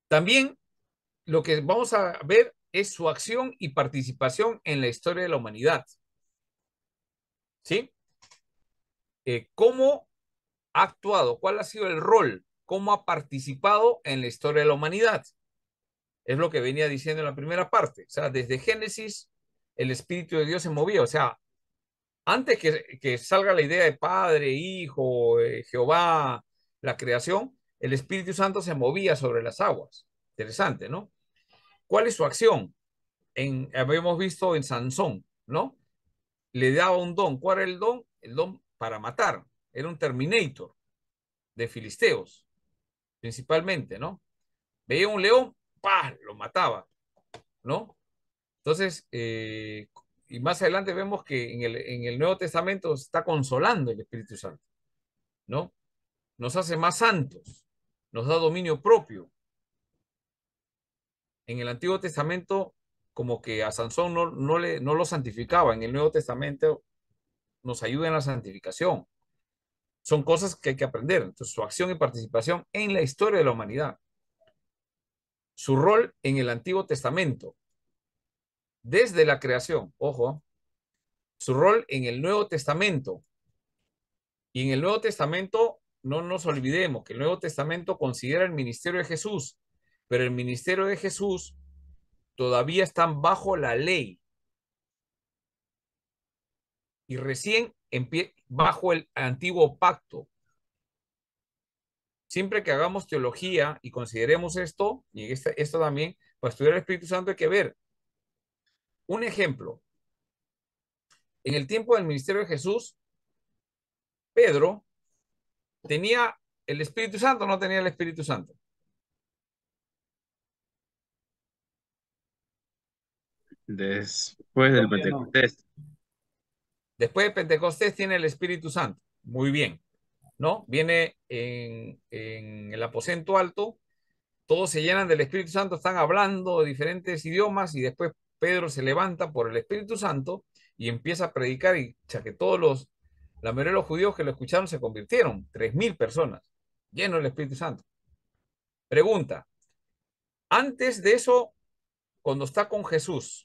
También lo que vamos a ver es su acción y participación en la historia de la humanidad. ¿Sí? ¿Cómo ha actuado? ¿Cuál ha sido el rol? ¿Cómo ha participado en la historia de la humanidad? Es lo que venía diciendo en la primera parte. O sea, desde Génesis, el Espíritu de Dios se movía. O sea, antes que salga la idea de Padre, Hijo, Jehová, la creación, el Espíritu Santo se movía sobre las aguas. Interesante, ¿no? ¿Cuál es su acción? Habíamos visto en Sansón, ¿no? Le daba un don. ¿Cuál era el don? El don para matar. Era un Terminator de filisteos, principalmente, ¿no? Veía un león, ¡pah!, lo mataba, ¿no? Entonces, y más adelante vemos que en el Nuevo Testamento está consolando el Espíritu Santo, ¿no? Nos hace más santos, nos da dominio propio. En el Antiguo Testamento, como que a Sansón no lo santificaba. En el Nuevo Testamento nos ayuda en la santificación. Son cosas que hay que aprender. Entonces, su acción y participación en la historia de la humanidad. Su rol en el Antiguo Testamento, desde la creación, ojo, su rol en el Nuevo Testamento. Y en el Nuevo Testamento, no nos olvidemos que el Nuevo Testamento considera el ministerio de Jesús, pero el ministerio de Jesús todavía están bajo la ley. Y recién bajo el antiguo pacto. Siempre que hagamos teología y consideremos esto, y esto también, para estudiar el Espíritu Santo hay que ver. Un ejemplo. En el tiempo del ministerio de Jesús, Pedro tenía el Espíritu Santo o no tenía el Espíritu Santo. Después del Pentecostés. Después de Pentecostés tiene el Espíritu Santo. Muy bien, ¿no? Viene en el aposento alto, todos se llenan del Espíritu Santo, están hablando de diferentes idiomas y después Pedro se levanta por el Espíritu Santo y empieza a predicar y que la mayoría de los judíos que lo escucharon se convirtieron, 3.000 personas, llenos del Espíritu Santo. Pregunta, antes de eso, cuando está con Jesús,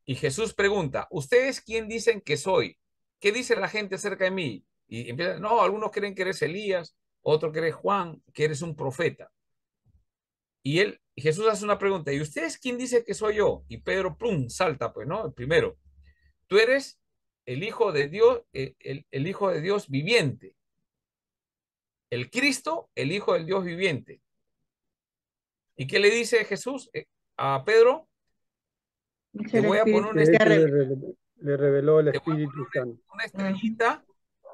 y Jesús pregunta, ¿ustedes quién dicen que soy? ¿Qué dice la gente acerca de mí? Y empieza, no, algunos creen que eres Elías, otros creen Juan, que eres un profeta. Y Jesús hace una pregunta, ¿y ustedes quién dice que soy yo? Y Pedro, plum, salta, pues, ¿no? El primero, tú eres el Hijo de Dios, el Hijo de Dios viviente. El Cristo, el Hijo del Dios viviente. ¿Y qué le dice Jesús a Pedro? Te voy a poner una estrellita, le reveló el Espíritu Santo. una estrellita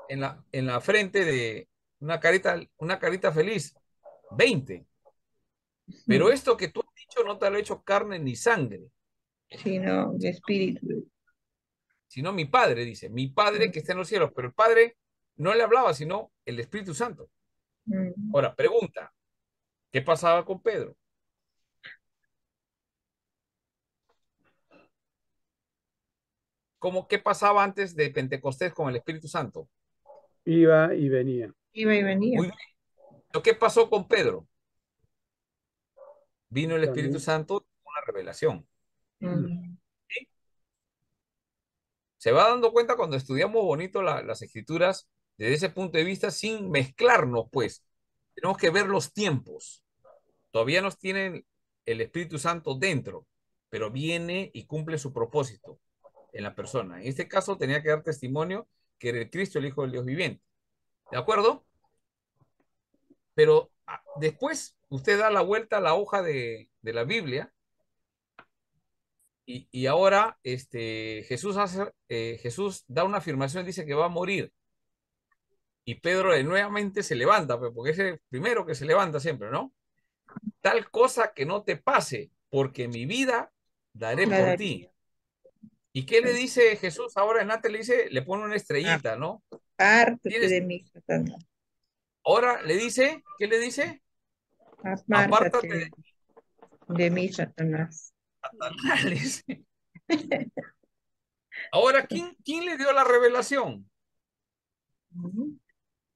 en la frente de una carita feliz. 20. Pero esto que tú has dicho no te lo ha hecho carne ni sangre. Sino de espíritu. Sino mi Padre, dice, mi Padre que está en los cielos. Pero el Padre no le hablaba, sino el Espíritu Santo. Ahora, pregunta, ¿qué pasaba con Pedro? ¿Qué pasaba antes de Pentecostés con el Espíritu Santo? Iba y venía. Iba y venía. Muy bien. ¿Qué pasó con Pedro? Vino el Espíritu Santo con una revelación. ¿Sí? Se va dando cuenta cuando estudiamos bonito las escrituras desde ese punto de vista sin mezclarnos, pues. Tenemos que ver los tiempos. Todavía nos tienen el Espíritu Santo dentro, pero viene y cumple su propósito en la persona. En este caso tenía que dar testimonio que era el Cristo, el Hijo del Dios viviente. ¿De acuerdo? Pero después usted da la vuelta a la hoja de la Biblia y ahora Jesús da una afirmación, dice que va a morir. Y Pedro nuevamente se levanta, pues, porque es el primero que se levanta siempre, ¿no? Tal cosa que no te pase, porque mi vida daré por ti. ¿Y qué le dice Jesús ahora en antes? Le pone una estrellita, ¿no? Apártate de mí, Satanás. Ahora le dice, ¿qué le dice? Apártate de mí, Satanás. Satanás. Ahora, ¿quién le dio la revelación?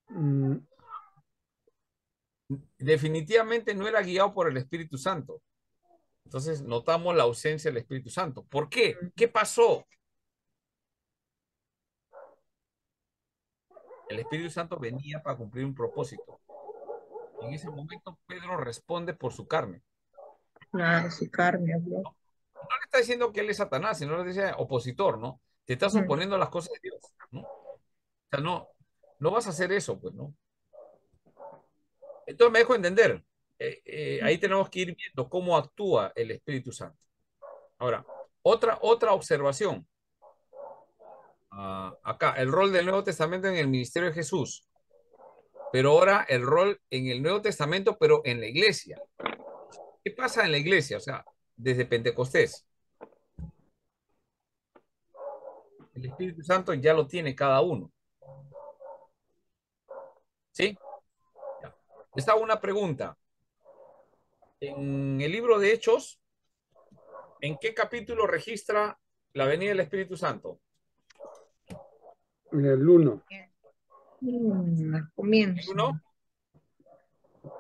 Mm, Definitivamente no era guiado por el Espíritu Santo. Entonces notamos la ausencia del Espíritu Santo. ¿Por qué? ¿Qué pasó? El Espíritu Santo venía para cumplir un propósito. En ese momento Pedro responde por su carne. Claro, su carne habló. No le está diciendo que él es Satanás, sino le dice opositor, ¿no? Te estás oponiendo a las cosas de Dios, ¿no? O sea, no vas a hacer eso, pues, ¿no? Entonces me dejo entender. Ahí tenemos que ir viendo cómo actúa el Espíritu Santo. Ahora, otra observación. Acá, el rol del Nuevo Testamento en el ministerio de Jesús. Pero ahora el rol en el Nuevo Testamento, pero en la iglesia. ¿Qué pasa en la iglesia? O sea, desde Pentecostés. El Espíritu Santo ya lo tiene cada uno. ¿Sí? Ya. Esta es una pregunta. En el libro de Hechos, ¿en qué capítulo registra la venida del Espíritu Santo? en el 1, Al comienzo. ¿El 1?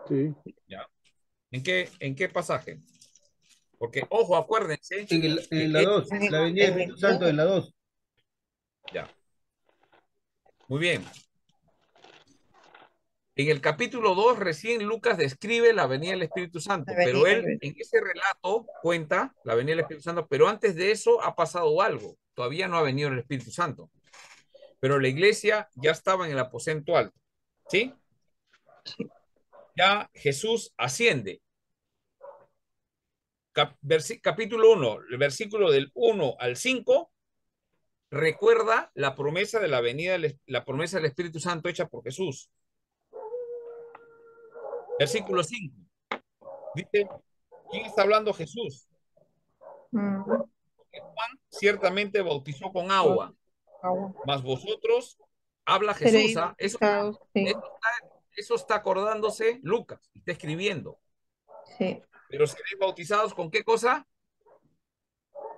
sí. Ya. ¿En qué pasaje? Porque, ojo, acuérdense. En la 2, la venida del Espíritu Santo en la 2. Ya. Muy bien. En el capítulo 2, recién Lucas describe la venida del Espíritu Santo, pero él en ese relato cuenta la venida del Espíritu Santo, pero antes de eso ha pasado algo. Todavía no ha venido el Espíritu Santo. Pero la iglesia ya estaba en el aposento alto. ¿Sí? Ya Jesús asciende. Capítulo 1, el versículo del 1 al 5, recuerda la promesa de la venida, la promesa del Espíritu Santo hecha por Jesús. Versículo 5. Dice, ¿quién está hablando? Jesús. Porque Juan ciertamente bautizó con agua, mas vosotros, habla Jesús. Eso está acordándose Lucas, está escribiendo. Sí. Pero seréis bautizados ¿con qué cosa?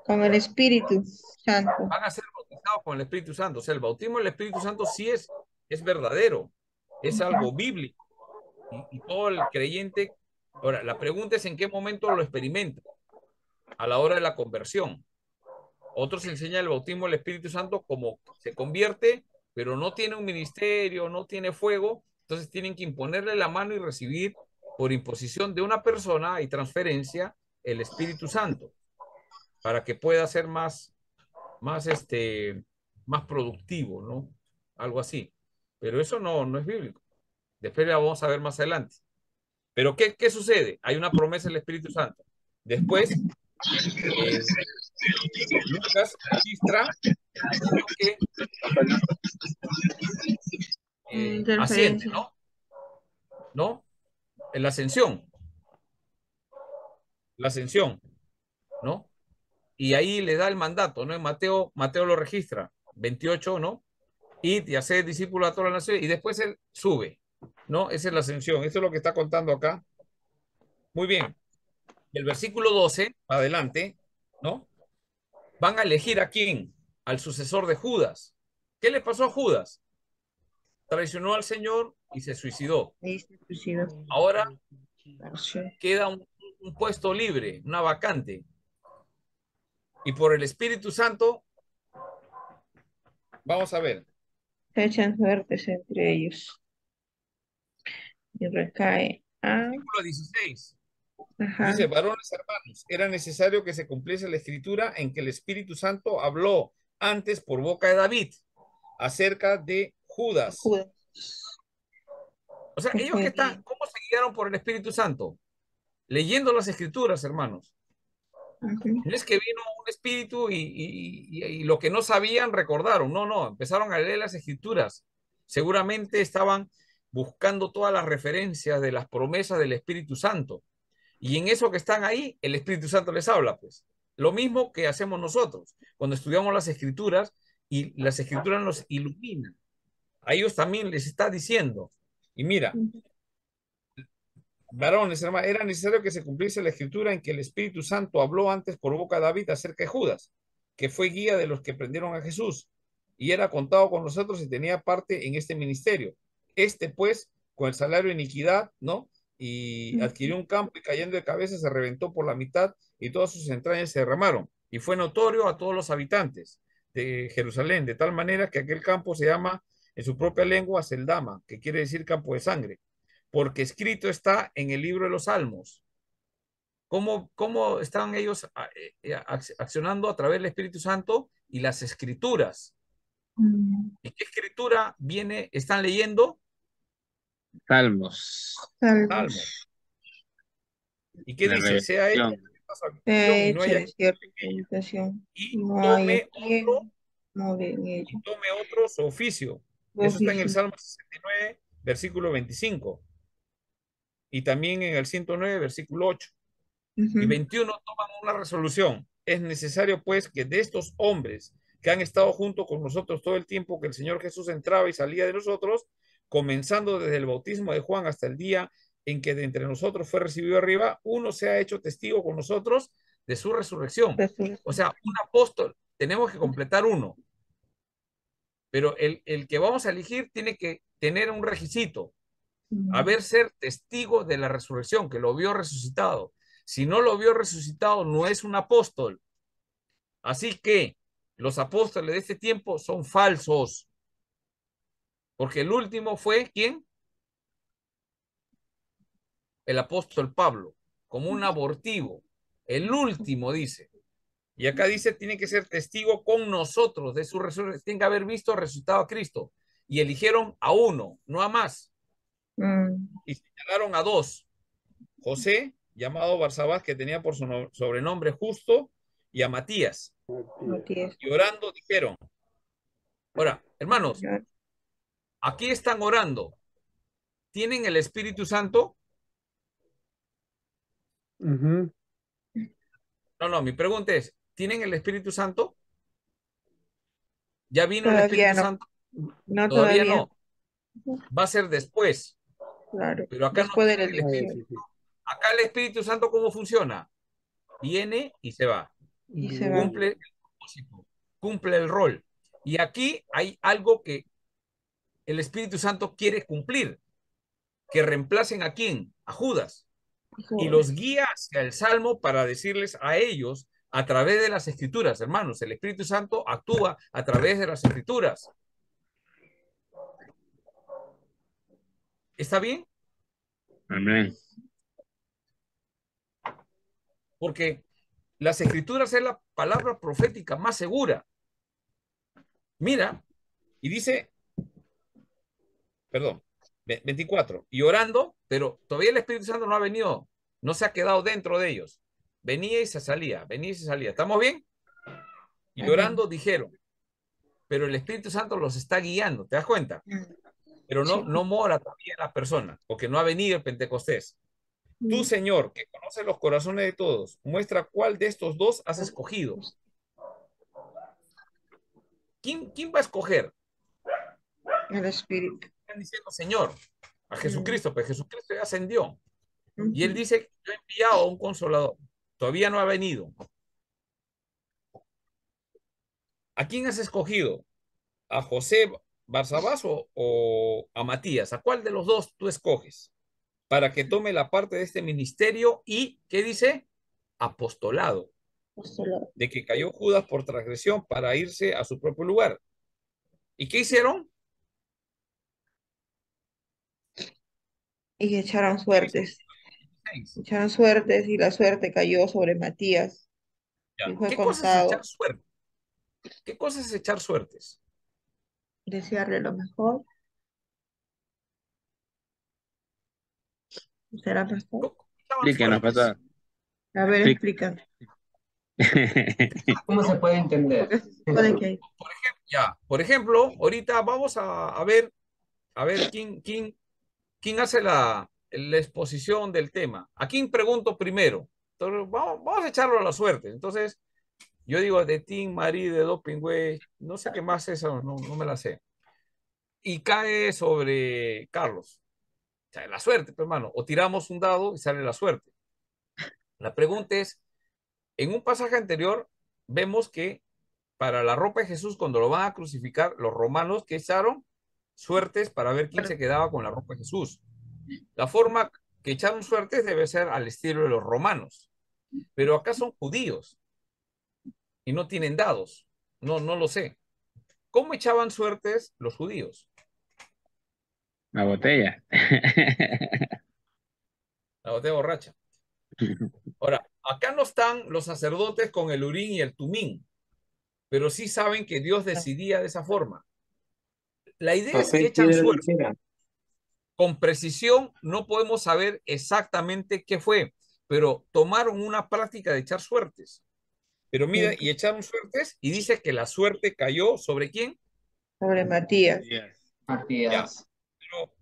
Con el Espíritu Santo. Van a ser bautizados con el Espíritu Santo. O sea, el bautismo del Espíritu Santo sí es verdadero, es algo bíblico. Y todo el creyente. Ahora, la pregunta es en qué momento lo experimenta. A la hora de la conversión. Otros enseñan el bautismo del Espíritu Santo como se convierte, pero no tiene un ministerio, no tiene fuego. Entonces tienen que imponerle la mano y recibir por imposición de una persona y transferencia el Espíritu Santo para que pueda ser más productivo, ¿no? Algo así. Pero eso no es bíblico. Después la vamos a ver más adelante. Pero ¿qué sucede? Hay una promesa del Espíritu Santo. Después, Lucas registra que asciende, ¿no? ¿No? En la ascensión. La ascensión, ¿no? Y ahí le da el mandato, ¿no? En Mateo lo registra, 28, ¿no? Y hacer discípulo a toda la nación, y después él sube, ¿no? Esa es la ascensión, eso es lo que está contando acá. Muy bien. El versículo 12, adelante, ¿no? Van a elegir a quién, al sucesor de Judas. ¿Qué le pasó a Judas? Traicionó al Señor y se suicidó. Ahora queda un puesto libre, una vacante. Y por el Espíritu Santo, vamos a ver. Se echan suertes entre ellos. Y recae. Versículo 16. Ajá. Dice, varones hermanos, era necesario que se cumpliese la escritura en que el Espíritu Santo habló antes por boca de David acerca de Judas. O sea, ellos ¿cómo se guiaron por el Espíritu Santo? Leyendo las escrituras, hermanos. No es que vino un espíritu y lo que no sabían recordaron. No, empezaron a leer las escrituras. Seguramente estaban buscando todas las referencias de las promesas del Espíritu Santo. Y en eso que están ahí, el Espíritu Santo les habla, pues. Lo mismo que hacemos nosotros cuando estudiamos las escrituras y las escrituras nos iluminan. A ellos también les está diciendo. Y mira, varones, hermanos, era necesario que se cumpliese la escritura en que el Espíritu Santo habló antes por boca de David acerca de Judas, que fue guía de los que prendieron a Jesús y era contado con nosotros y tenía parte en este ministerio. Este, pues, con el salario de iniquidad, ¿no? Y adquirió un campo y cayendo de cabeza se reventó por la mitad y todas sus entrañas se derramaron. Y fue notorio a todos los habitantes de Jerusalén, de tal manera que aquel campo se llama en su propia lengua Seldama, que quiere decir campo de sangre, porque escrito está en el libro de los Salmos. ¿Cómo están ellos accionando a través del Espíritu Santo y las escrituras? ¿Y qué escritura están leyendo? Salmos. Salmos. ¿Y qué La dice? Sea hecha revelación. y no haya y tome otro su oficio. Eso está en el Salmo 69, versículo 25. Y también en el 109, versículo 8. Y 21 toman una resolución. Es necesario, pues, que de estos hombres que han estado junto con nosotros todo el tiempo que el Señor Jesús entraba y salía de nosotros, comenzando desde el bautismo de Juan hasta el día en que de entre nosotros fue recibido arriba, uno se ha hecho testigo con nosotros de su resurrección. O sea, un apóstol, tenemos que completar uno. Pero el que vamos a elegir tiene que tener un requisito, ser testigo de la resurrección, que lo vio resucitado. Si no lo vio resucitado, no es un apóstol. Así que los apóstoles de este tiempo son falsos. Porque el último fue, ¿quién? El apóstol Pablo, como un abortivo. El último dice. Y acá dice, tiene que ser testigo con nosotros de su resurrección. Tiene que haber visto resucitado a Cristo. Y eligieron a uno, no a más. Y señalaron a dos. José, llamado Barsabás, que tenía por su sobrenombre Justo, y a Matías. Y orando dijeron, ahora, hermanos, aquí están orando. ¿Tienen el Espíritu Santo? No, mi pregunta es, ¿tienen el Espíritu Santo? ¿Ya vino el Espíritu Santo? No, Todavía no. Va a ser después. Claro, Pero acá después no del tienen el Espíritu Santo. Acá el Espíritu Santo, ¿cómo funciona? Viene y se va. Y se va. Cumple el propósito, cumple el rol. Y aquí hay algo que el Espíritu Santo quiere cumplir, que reemplacen ¿a quién? A Judas. Y los guía hacia el Salmo para decirles a ellos a través de las Escrituras, hermanos, el Espíritu Santo actúa a través de las Escrituras. ¿Está bien? Amén. Porque las Escrituras es la palabra profética más segura. Mira, y dice, perdón, 24, y orando, pero todavía el Espíritu Santo no ha venido, no se ha quedado dentro de ellos. Venía y se salía, venía y se salía. ¿Estamos bien? Y orando dijeron, pero el Espíritu Santo los está guiando, ¿te das cuenta? Pero no mora todavía en la persona, porque no ha venido el Pentecostés. Tú, Señor, que conoces los corazones de todos, muestra cuál de estos dos has escogido. ¿Quién va a escoger? El Espíritu. Están diciendo, Señor, a Jesucristo, pues Jesucristo ya ascendió. Y él dice, yo he enviado a un consolador. Todavía no ha venido. ¿A quién has escogido? ¿A José Barsabás o a Matías? ¿A cuál de los dos tú escoges? Para que tome la parte de este ministerio y, ¿qué dice? Apostolado. De que cayó Judas por transgresión para irse a su propio lugar. ¿Y qué hicieron? Y echaron suertes. Echaron suertes y la suerte cayó sobre Matías. Ya. Y fue ¿Qué cosa es contado. echar suerte? ¿Qué cosa es echar suertes? Desearle lo mejor. ¿Será, pastor? Explíquenos, pastor. A ver, explícame. ¿Cómo se puede entender? Por ejemplo, ahorita vamos a ver quién hace la exposición del tema. ¿A quién pregunto primero? Entonces, vamos a echarlo a la suerte. Entonces, yo digo de Tim, Marie, de Dopingüe, no sé qué más es eso, no me la sé. Y cae sobre Carlos. O sea, la suerte, hermano. O tiramos un dado y sale la suerte. La pregunta es, en un pasaje anterior vemos que para la ropa de Jesús, cuando lo van a crucificar, los romanos que echaron suertes para ver quién se quedaba con la ropa de Jesús. La forma que echaron suertes debe ser al estilo de los romanos, pero acá son judíos y no tienen dados. No lo sé. ¿Cómo echaban suertes los judíos? La botella. La botella borracha. Ahora, acá no están los sacerdotes con el Urín y el Tumín, pero sí saben que Dios decidía de esa forma. La idea es que echan suerte. Con precisión no podemos saber exactamente qué fue, pero tomaron una práctica de echar suertes. Pero mira, y echaron suertes y dice que la suerte cayó ¿sobre quién? Sobre Matías. Ya. Pero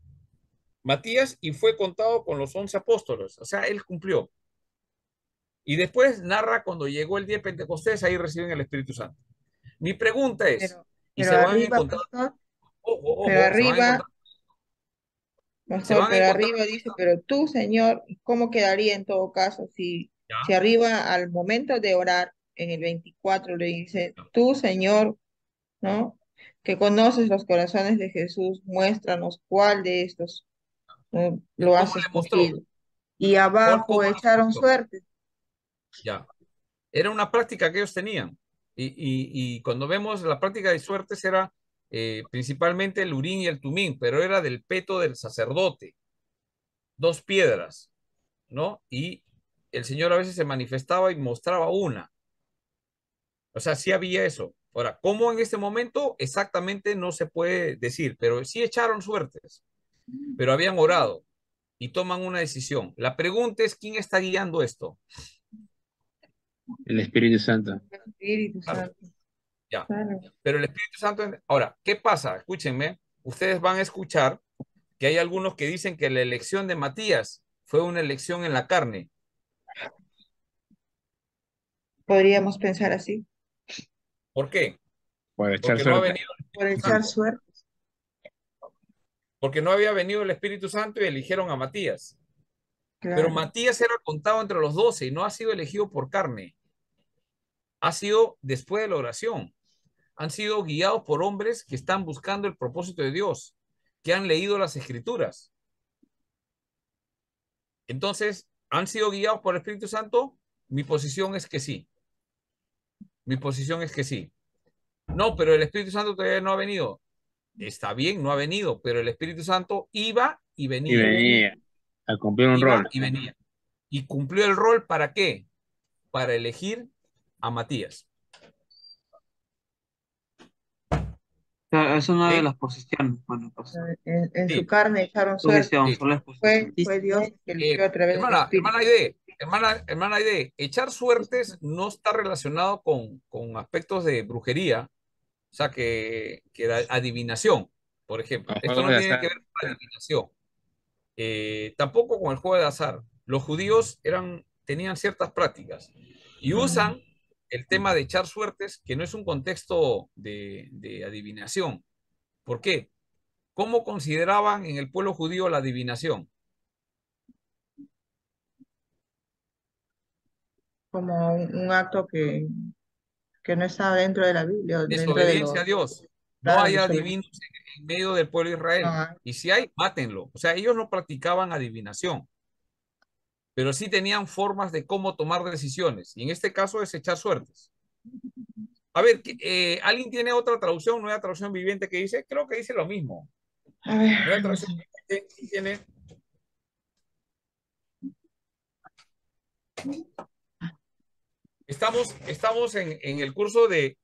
Matías y fue contado con los 11 apóstoles, o sea, él cumplió. Y después narra cuando llegó el día de Pentecostés, ahí reciben el Espíritu Santo. Mi pregunta es, ¿y Pero se van a arriba, encontrar? pastor, Ojo, pero se van a arriba, encontrar. Se pastor, van a pero encontrar. arriba dice, pero tú, Señor, ¿cómo quedaría en todo caso si Ya. arriba al momento de orar en el 24 le dice, tú, Señor, ¿no? Que conoces los corazones de Jesús, muéstranos cuál de estos lo has ¿Cómo le mostró? escogido. Y abajo ¿Cómo le echaron mostró? suerte. Ya. Era una práctica que ellos tenían. Y cuando vemos la práctica de suertes era principalmente el Urín y el Tumín, pero era del peto del sacerdote. 2 piedras, ¿no? Y el Señor a veces se manifestaba y mostraba una. O sea, sí había eso. Ahora, ¿cómo en este momento? Exactamente no se puede decir, pero sí echaron suertes, pero habían orado y toman una decisión. La pregunta es, ¿quién está guiando esto? El Espíritu Santo. Espíritu Claro. Santo. Ya. Claro. Pero el Espíritu Santo, ahora, ¿qué pasa? Escúchenme, ustedes van a escuchar que hay algunos que dicen que la elección de Matías fue una elección en la carne. Podríamos pensar así. ¿Por qué? Por echar Porque no ha suerte. venido el Por Espíritu echar Santo. suerte. Porque no había venido el Espíritu Santo y eligieron a Matías. Pero Claro. Matías era contado entre los 12 y no ha sido elegido por carne. Ha sido después de la oración. Han sido guiados por hombres que están buscando el propósito de Dios, que han leído las Escrituras. Entonces, ¿han sido guiados por el Espíritu Santo? Mi posición es que sí. Mi posición es que sí. No, pero el Espíritu Santo todavía no ha venido. Está bien, no ha venido, pero el Espíritu Santo iba y venía. Y venía a cumplir un Iba rol. y venía. Y cumplió el rol ¿para qué? Para elegir a Matías. Es una de ¿Sí? las posiciones. Bueno, pues, En su Sí. carne echaron suerte. posición, Sí. solo es posición. Fue Dios que eligió a través del Espíritu. hermana Aide, echar suertes no está relacionado con aspectos de brujería, o sea, que adivinación, por ejemplo. Los Esto juegos no de tiene que azar. ver con adivinación. Tampoco con el juego de azar. Los judíos tenían ciertas prácticas y usan el tema de echar suertes, que no es un contexto de adivinación. ¿Por qué? ¿Cómo consideraban en el pueblo judío la adivinación? Como un acto que no está dentro de la Biblia, o dentro de Desobediencia a los... Dios. No Claro, hay adivinos en medio del pueblo de Israel. No, Y si hay, mátenlo. O sea, ellos no practicaban adivinación, pero sí tenían formas de cómo tomar decisiones. Y en este caso es echar suertes. A ver, ¿alguien tiene otra traducción, nueva traducción viviente que dice? Creo que dice lo mismo. a ver, Nueva traducción viviente sí tiene. Estamos en el curso de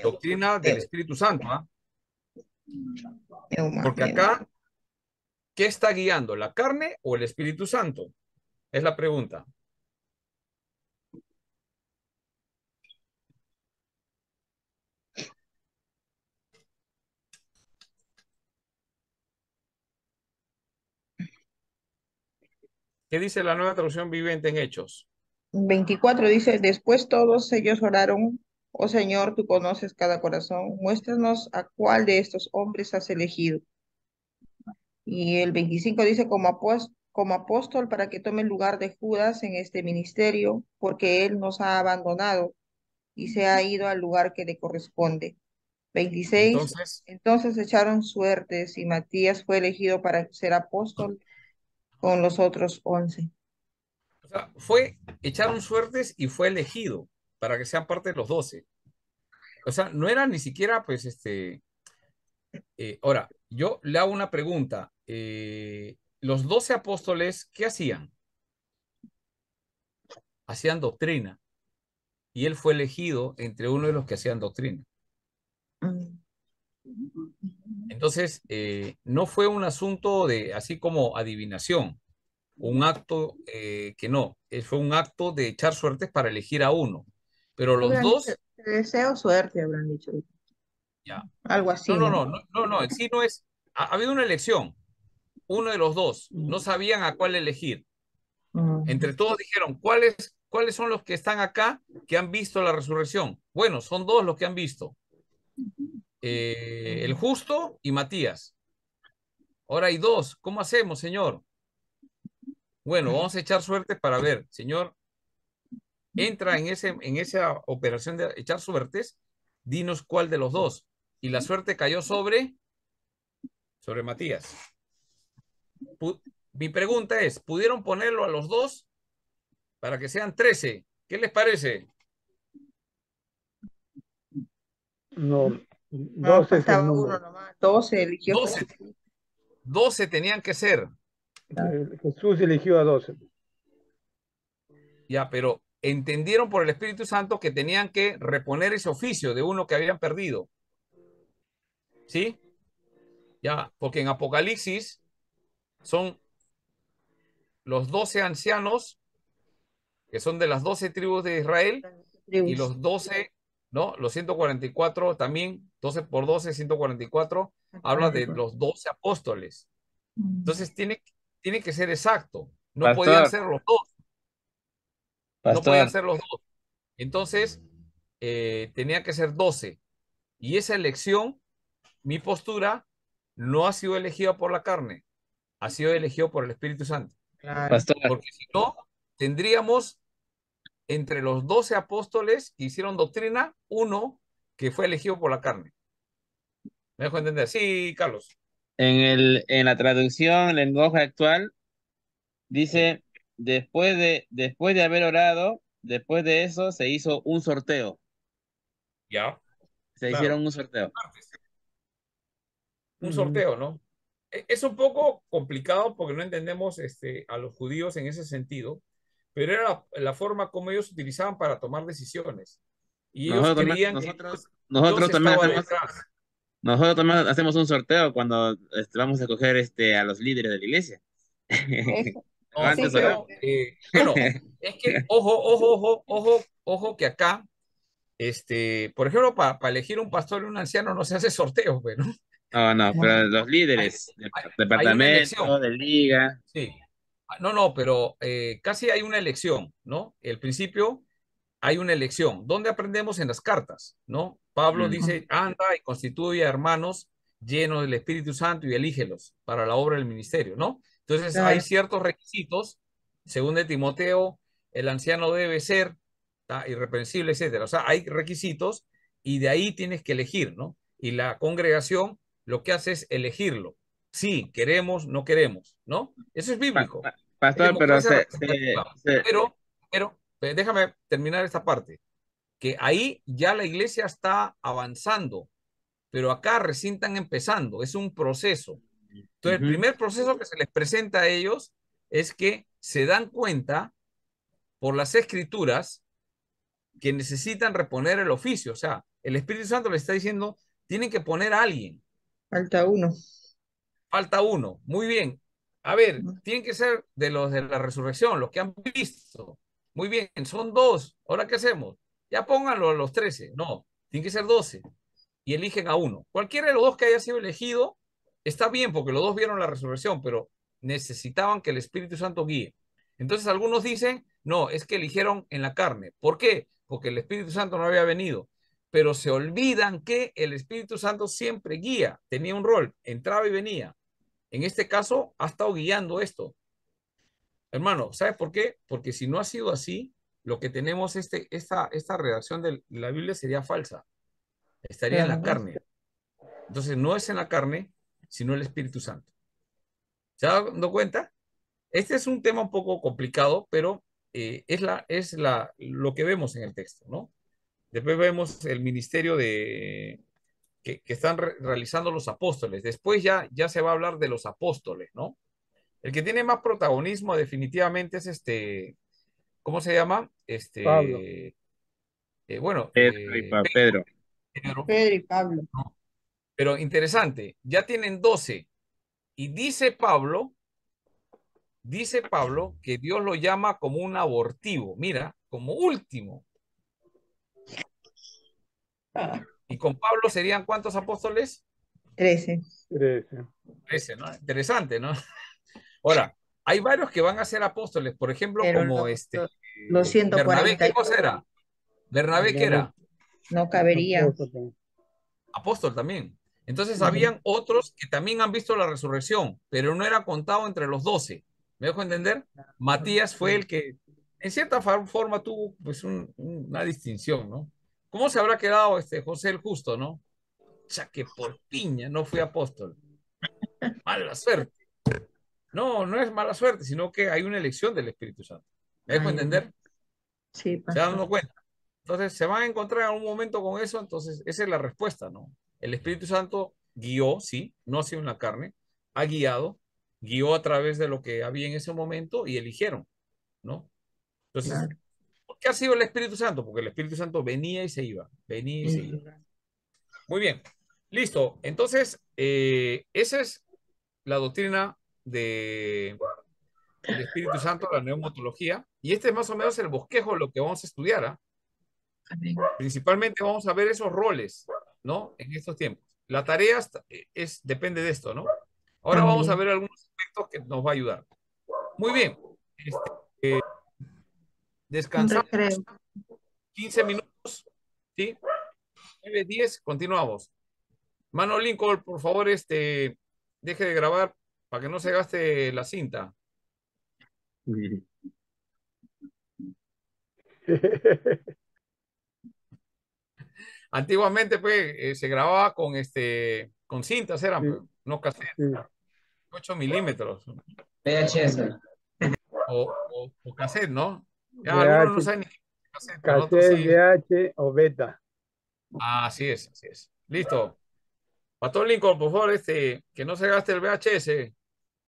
doctrina del Espíritu Santo, ¿ah? Porque acá, ¿qué está guiando? ¿La carne o el Espíritu Santo? Es la pregunta. ¿Qué dice la nueva traducción viviente en Hechos? 24 dice, después todos ellos oraron, oh Señor, tú conoces cada corazón, muéstranos a cuál de estos hombres has elegido. Y el 25 dice, como apóstol para que tome el lugar de Judas en este ministerio, porque él nos ha abandonado y se ha ido al lugar que le corresponde. 26. Entonces echaron suertes y Matías fue elegido para ser apóstol con los otros 11. O sea, echaron suertes y fue elegido para que sean parte de los 12. O sea, no era ni siquiera, pues, ahora, yo le hago una pregunta. Los 12 apóstoles, ¿qué hacían? Hacían doctrina. Y él fue elegido entre uno de los que hacían doctrina. Entonces, no fue un asunto de, así como adivinación, un acto que no, fue un acto de echar suertes para elegir a uno. Pero los Habrán dos, dicho, te deseo suerte, habrán dicho. ya. Algo así, No, en sí no es, ha habido una elección, uno de los dos, no sabían a cuál elegir. Entre todos dijeron, ¿cuáles son los que están acá que han visto la resurrección? Bueno, son dos los que han visto. El justo y Matías. Ahora hay dos. ¿Cómo hacemos, señor? Bueno, vamos a echar suerte para ver. Señor, entra en esa operación de echar suertes. Dinos cuál de los dos. Y la suerte cayó sobre Matías. Mi pregunta es, ¿pudieron ponerlo a los dos para que sean 13? ¿Qué les parece? No, 12 es el número. Uno nomás, 12 eligió. 12 tenían que ser. Jesús eligió a 12. Ya, pero entendieron por el Espíritu Santo que tenían que reponer ese oficio de uno que habían perdido. ¿Sí? Ya, porque en Apocalipsis son los 12 ancianos que son de las 12 tribus de Israel y los 12, ¿no? Los 144 también, 12 por 12, 144, habla de los 12 apóstoles. Entonces tiene que ser exacto. No podían ser los dos. No podían ser los dos. Entonces, tenía que ser 12. Y esa elección, mi postura, no ha sido elegida por la carne, ha sido elegida por el Espíritu Santo. Porque si no, tendríamos entre los 12 apóstoles que hicieron doctrina, uno que fue elegido por la carne. ¿Me dejo entender? Sí, Carlos. En la traducción, el lenguaje actual, dice, después de haber orado, después de eso se hizo un sorteo. Ya. Se hicieron un sorteo. Un sorteo, ¿no? Es un poco complicado porque no entendemos a los judíos en ese sentido, pero era la forma como ellos utilizaban para tomar decisiones. Y ellos creían que nosotros Dios también estaba detrás. Nosotros también hacemos un sorteo cuando vamos a escoger a los líderes de la iglesia. No, Antes sí, pero, bueno, es que, ojo, que acá, por ejemplo, para elegir un pastor y un anciano no se hace sorteo, pues, ¿no? No, pero los líderes del Hay una elección. departamento, de liga. Sí. No, pero casi hay una elección, ¿no? El principio hay una elección. ¿Dónde aprendemos? En las cartas, ¿no? Pablo dice, anda y constituye a hermanos llenos del Espíritu Santo y elígelos para la obra del ministerio, ¿no? Entonces hay ciertos requisitos, según de Timoteo, el anciano debe ser irreprensible, etcétera. O sea, hay requisitos y de ahí tienes que elegir, ¿no? Y la congregación lo que hace es elegirlo. Sí, queremos, no queremos, ¿no? Eso es bíblico. Pastor, pero pero déjame terminar esta parte, que ahí ya la iglesia está avanzando, pero acá recién están empezando, es un proceso. Entonces, el primer proceso que se les presenta a ellos es que se dan cuenta por las escrituras que necesitan reponer el oficio. O sea, el Espíritu Santo les está diciendo, tienen que poner a alguien. Falta uno. Falta uno. Muy bien. A ver, tienen que ser de los de la resurrección, los que han visto. Muy bien, son dos. ¿Ahora qué hacemos? Ya pónganlo a los 13. No, tienen que ser 12. Y eligen a uno. Cualquiera de los dos que haya sido elegido está bien porque los dos vieron la resurrección, pero necesitaban que el Espíritu Santo guíe. Entonces algunos dicen, no, es que eligieron en la carne. ¿Por qué? Porque el Espíritu Santo no había venido. Pero se olvidan que el Espíritu Santo siempre guía, tenía un rol, entraba y venía. En este caso, ha estado guiando esto. Hermano, ¿sabes por qué? Porque si no ha sido así, lo que tenemos, esta redacción de la Biblia sería falsa, estaría en la carne. Entonces no es en la carne, sino el Espíritu Santo. ¿Se ha dado cuenta? Este es un tema un poco complicado, pero lo que vemos en el texto, ¿no? Después vemos el ministerio que están realizando los apóstoles. Después ya se va a hablar de los apóstoles, ¿no? El que tiene más protagonismo definitivamente es ¿cómo se llama? Pablo. Bueno, Pedro. Pedro y Pablo. ¿no? Pero interesante, ya tienen 12 y dice Pablo que Dios lo llama como un abortivo, mira, como último. ¿Y con Pablo serían cuántos apóstoles? 13. 13, ¿no? Interesante, ¿no? Ahora, hay varios que van a ser apóstoles, por ejemplo, Pero como los Bernabé, 140 ¿qué cosa era? Bernabé, ¿qué era? no cabería. Apóstol también. Entonces habían otros que también han visto la resurrección, pero no era contado entre los 12. ¿Me dejo entender? Matías fue el que, en cierta forma, tuvo pues una distinción, ¿no? ¿Cómo se habrá quedado José el Justo, no? Ya que por piña no fui apóstol. Mala suerte. No, no es mala suerte, sino que hay una elección del Espíritu Santo. ¿Me dejo entender? Sí, ¿Se dan cuenta? Entonces, se van a encontrar en algún momento con eso, entonces esa es la respuesta, ¿no? El Espíritu Santo guió, sí, no ha sido en la carne, ha guió a través de lo que había en ese momento y eligieron, ¿no? Entonces, ¿por qué ha sido el Espíritu Santo? Porque el Espíritu Santo venía y se iba, venía y se iba. Muy bien, listo. Entonces, esa es la doctrina del Espíritu Santo, la neumatología, y este es más o menos el bosquejo de lo que vamos a estudiar, ¿ah? Principalmente vamos a ver esos roles, ¿no? En estos tiempos. La tarea depende de esto, ¿no? Ahora vamos a ver algunos aspectos que nos va a ayudar. Muy bien. Descansamos 15 minutos, ¿sí? 9, 10, continuamos. Mano Lincoln, por favor, deje de grabar para que no se gaste la cinta. Antiguamente, pues, se grababa con cintas, eran, pues, no cassettes, 8 milímetros. VHS. O cassette, ¿no? Ya algunos no saben ni qué es cassette, pero nosotros Cassette, sí. VH o beta. Así es, así es. Listo. Pastor Lincoln, por favor, que no se gaste el VHS.